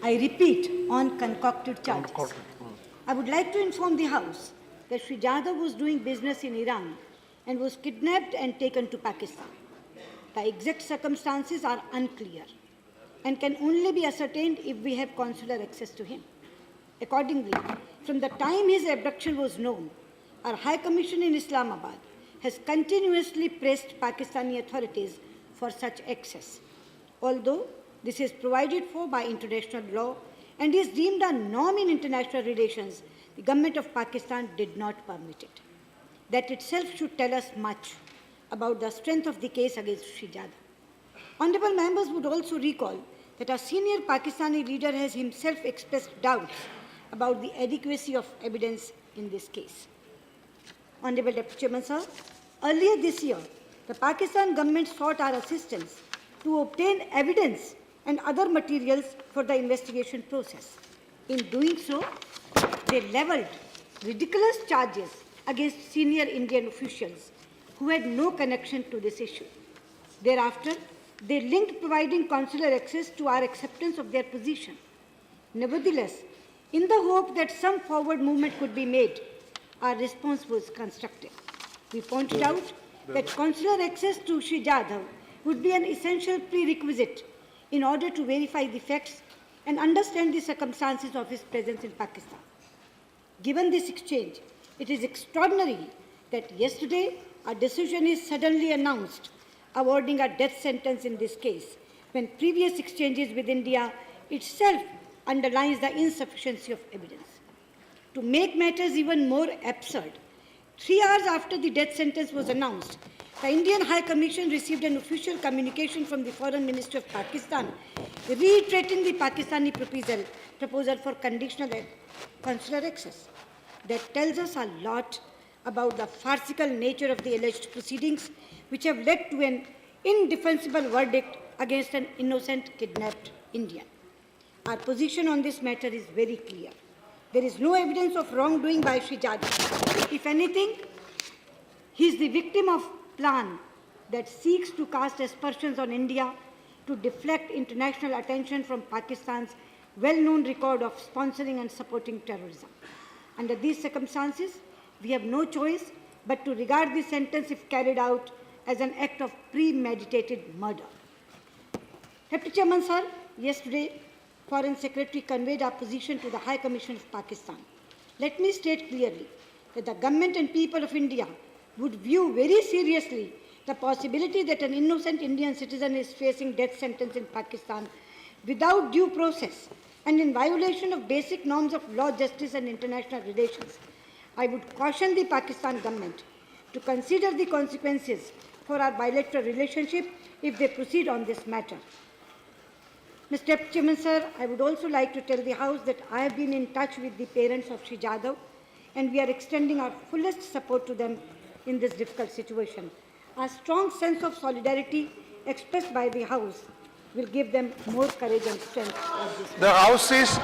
I repeat, on concocted charges. I would like to inform the House that Shri Jadhav was doing business in Iran and was kidnapped and taken to Pakistan. The exact circumstances are unclear and can only be ascertained if we have consular access to him. Accordingly, from the time his abduction was known, our High Commission in Islamabad has continuously pressed Pakistani authorities for such access. Although this is provided for by international law and is deemed a norm in international relations, the government of Pakistan did not permit it. That itself should tell us much about the strength of the case against Shri Jadhav. Honorable members would also recall that a senior Pakistani leader has himself expressed doubts about the adequacy of evidence in this case. Honorable Deputy Chairman, sir, earlier this year, the Pakistan government sought our assistance to obtain evidence and other materials for the investigation process. In doing so, they levelled ridiculous charges against senior Indian officials who had no connection to this issue. Thereafter, they linked providing consular access to our acceptance of their position. Nevertheless, in the hope that some forward movement could be made, our response was constructive. We pointed out that consular access to Shri Jadhav would be an essential prerequisite in order to verify the facts and understand the circumstances of his presence in Pakistan. Given this exchange, it is extraordinary that yesterday a decision is suddenly announced awarding a death sentence in this case, when previous exchanges with India itself underlines the insufficiency of evidence. To make matters even more absurd, 3 hours after the death sentence was announced, the Indian High Commission received an official communication from the Foreign Ministry of Pakistan reiterating the Pakistani proposal for conditional consular access. That tells us a lot about the farcical nature of the alleged proceedings, which have led to an indefensible verdict against an innocent kidnapped Indian. Our position on this matter is very clear. There is no evidence of wrongdoing by Shri Jadhav. If anything, he is the victim of a plan that seeks to cast aspersions on India to deflect international attention from Pakistan's well-known record of sponsoring and supporting terrorism. Under these circumstances, we have no choice but to regard this sentence, if carried out, as an act of premeditated murder. Deputy Chairman, sir, yesterday, Foreign Secretary conveyed our position to the High Commission of Pakistan. Let me state clearly that the government and people of India would view very seriously the possibility that an innocent Indian citizen is facing death sentence in Pakistan without due process and in violation of basic norms of law, justice and international relations. I would caution the Pakistan government to consider the consequences for our bilateral relationship if they proceed on this matter. Mr. Deputy Chairman, sir, I would also like to tell the House that I have been in touch with the parents of Shri Jadhav, and we are extending our fullest support to them in this difficult situation. A strong sense of solidarity expressed by the House will give them more courage and strength. The House is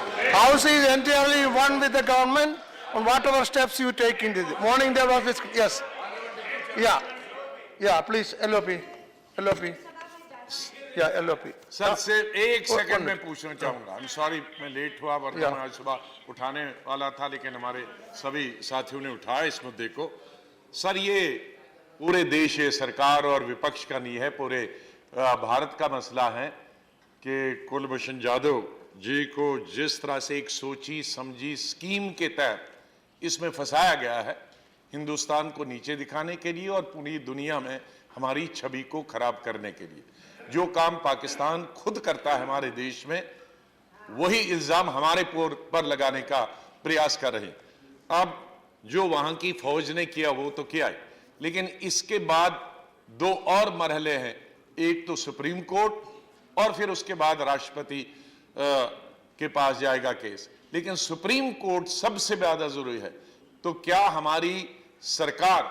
entirely one with the government on whatever steps you take in this. Morning there was this, yes. Yeah, please, LOP. Yeah, LOP. Sir से एक second में पूछना चाहूंगा। I'm sorry मैं late हुआ, वरना मैं आज सुबह उठाने वाला था, लेकिन हमारे सभी साथियों ने उठाया इस मुद्दे को। सर, ये पूरे देश, सरकार और विपक्ष का नहीं है, पूरे भारत का मसला है कि कुलभूषण जाधव जी को जिस तरह से एक सोची समझी स्कीम के तहत इसमें फंसाया गया है, हिंदुस्तान को नीचे दिखाने के लिए और पूरी दुनिया में हमारी छवि को खराब करने के लिए। जो काम पाकिस्तान खुद करता है हमारे देश में, वही इल्जाम हमारे पर लगाने का प्रयास कर रहे हैं। अब जो वहां की फौज ने किया वो तो किया है, लेकिन इसके बाद 2 और मरहले हैं। एक तो सुप्रीम कोर्ट और फिर उसके बाद राष्ट्रपति के पास जाएगा केस, लेकिन सुप्रीम कोर्ट सबसे ज्यादा जरूरी है। तो क्या हमारी सरकार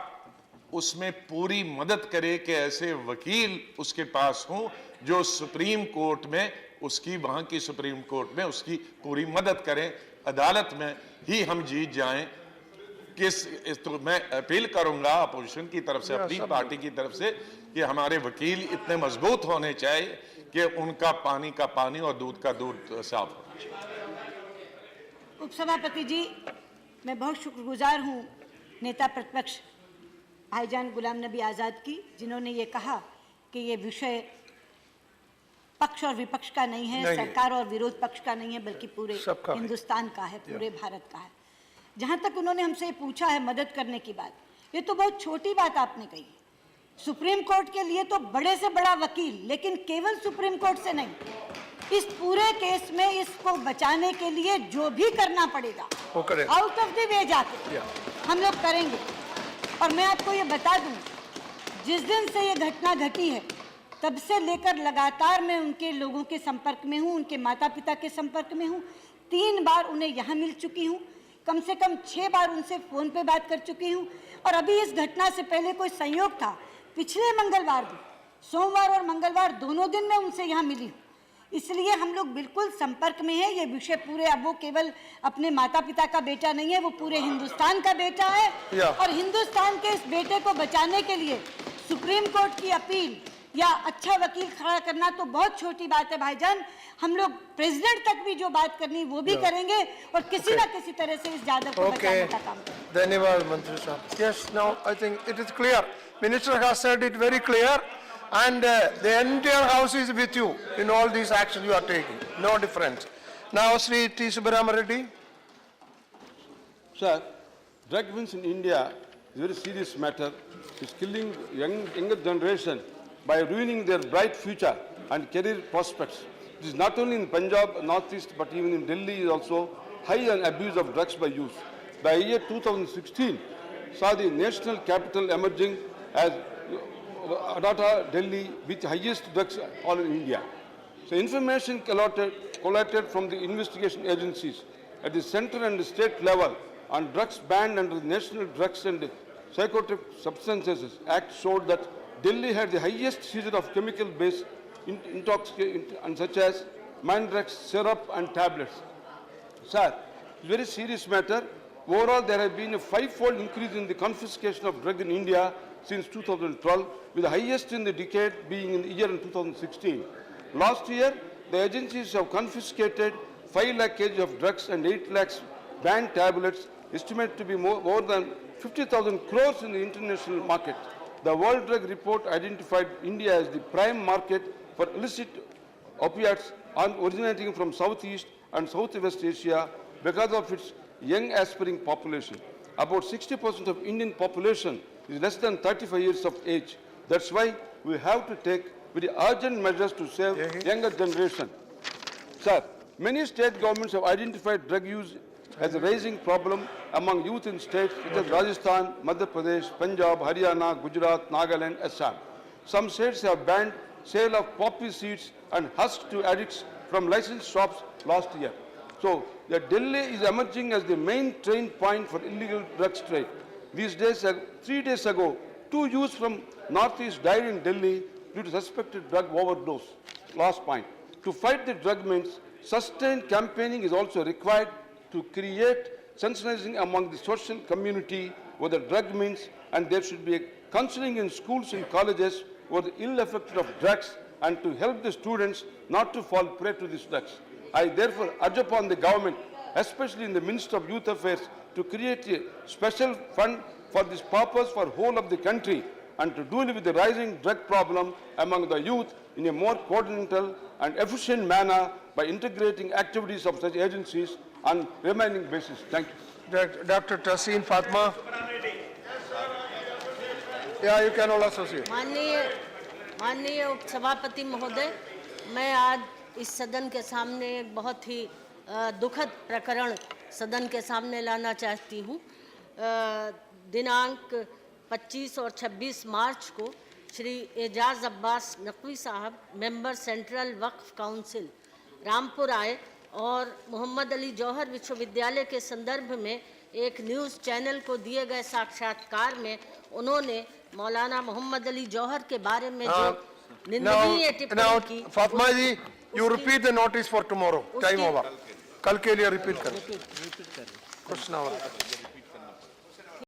उसमें पूरी मदद करे कि ऐसे वकील उसके पास हों जो सुप्रीम कोर्ट में उसकी, वहां की सुप्रीम कोर्ट में उसकी पूरी मदद करें, अदालत में ही हम जीत जाएं। तो मैं अपील करूंगा अपोजिशन की तरफ से, अपनी पार्टी की तरफ से, कि हमारे वकील इतने मजबूत होने चाहिए कि उनका पानी का पानी और दूध का दूध साफ हो। उपसभापति जी, मैं बहुत शुक्रगुजार हूँ नेता प्रतिपक्ष भाईजान गुलाम नबी आज़ाद की, जिन्होंने ये कहा कि ये विषय पक्ष और विपक्ष का नहीं है, सरकार और विरोध पक्ष का नहीं है, बल्कि पूरे हिंदुस्तान का है, पूरे भारत का है। जहाँ तक उन्होंने हमसे पूछा है मदद करने की बात, ये तो बहुत छोटी बात आपने कही। सुप्रीम कोर्ट के लिए तो बड़े से बड़ा वकील, लेकिन केवल सुप्रीम कोर्ट से नहीं, इस पूरे केस में इसको बचाने के लिए जो भी करना पड़ेगा आउट ऑफ द वे जाके हम लोग करेंगे। और मैं आपको ये बता दूं, जिस दिन से ये घटना घटी है तब से लेकर लगातार मैं उनके लोगों के संपर्क में हूँ, उनके माता पिता के संपर्क में हूँ। 3 बार उन्हें यहाँ मिल चुकी हूँ, कम से कम 6 बार उनसे फ़ोन पे बात कर चुकी हूँ। और अभी इस घटना से पहले कोई संयोग था, पिछले मंगलवार भी, सोमवार और मंगलवार दोनों दिन मैं उनसे यहाँ मिली हूँ। इसलिए हम लोग बिल्कुल संपर्क में हैं। ये विषय पूरे, अब वो केवल अपने माता पिता का बेटा नहीं है, वो पूरे हिंदुस्तान का बेटा है। और हिंदुस्तान के इस बेटे को बचाने के लिए सुप्रीम कोर्ट की अपील या अच्छा वकील खड़ा करना तो बहुत छोटी बात है भाईजान। हम लोग प्रेसिडेंट तक भी जो बात करनी वो भी करेंगे और किसी ना किसी तरह से इस जादव को बचाने का काम करेंगे। धन्यवाद मंत्री साहब। Yes, now I think it is clear. Minister has said it very clear, and the entire house is with you in all these actions you are taking. No difference. Now, Sri T. Subramanian Reddy. Sir, drug abuse in India is a very serious matter. It's killing younger generation by ruining their bright future and career prospects. It is not only in Punjab, Northeast, but even in Delhi is also high on abuse of drugs by youth. The year 2016 saw the national capital emerging as Adata, Delhi, with highest drugs all in India. So information collated from the investigation agencies at the center and the state level on drugs banned under the National Drugs and Psychotropic Substances Act showed that Delhi had the highest seizure of chemical-based intoxicants such as Mandrax, syrup and tablets. Sir, it's a very serious matter. Overall, there has been a 5-fold increase in the confiscation of drugs in India since 2012, with the highest in the decade being in the year 2016. Last year, the agencies have confiscated 5 lakh kg of drugs and 8 lakhs banned tablets, estimated to be more than 50,000 crores in the international market. The World Drug Report identified India as the prime market for illicit opiates originating from Southeast and Southwest Asia because of its young aspiring population. About 60% of Indian population is less than 35 years of age. That's why we have to take very urgent measures to save younger generation. Sir, many state governments have identified drug use as a rising problem among youth in states such as Rajasthan, Madhya Pradesh, Punjab, Haryana, Gujarat, Nagaland, Assam. Some states have banned sale of poppy seeds and husks to addicts from licensed shops last year. So, Delhi is emerging as the main train point for illegal drugs trade. These days, 3 days ago, 2 youths from Northeast died in Delhi due to suspected drug overdose. Last point. To fight the drug means, sustained campaigning is also required to create sensitizing among the social community what the drug means, and there should be a counseling in schools and colleges for the ill effects of drugs and to help the students not to fall prey to these drugs. I therefore urge upon the government, especially in the Minister of Youth Affairs, to create a special fund for this purpose for whole of the country and to deal with the rising drug problem among the youth in a more coordinated and efficient manner by integrating activities of such agencies on remaining basis. Thank you. Dr. Taseen Fatma. Yeah, you can all associate. माननीय उपसभापति महोदय, मैं आज इस सदन के सामने एक बहुत ही दुखद प्रकरण सदन के सामने लाना चाहती हूँ। दिनांक 25 और 26 मार्च को श्री एजाज अब्बास नकवी साहब, मेंबर सेंट्रल वक्फ काउंसिल, रामपुर आए और मोहम्मद अली जौहर विश्वविद्यालय के संदर्भ में एक न्यूज़ चैनल को दिए गए साक्षात्कार में उन्होंने मौलाना मोहम्मद अली जौहर के बारे में जो निंदनीय टिप्पणी की। Fatima ji, you repeat the notice for tomorrow, time over, कल के लिए रिपीट करो, कुछ ना हो।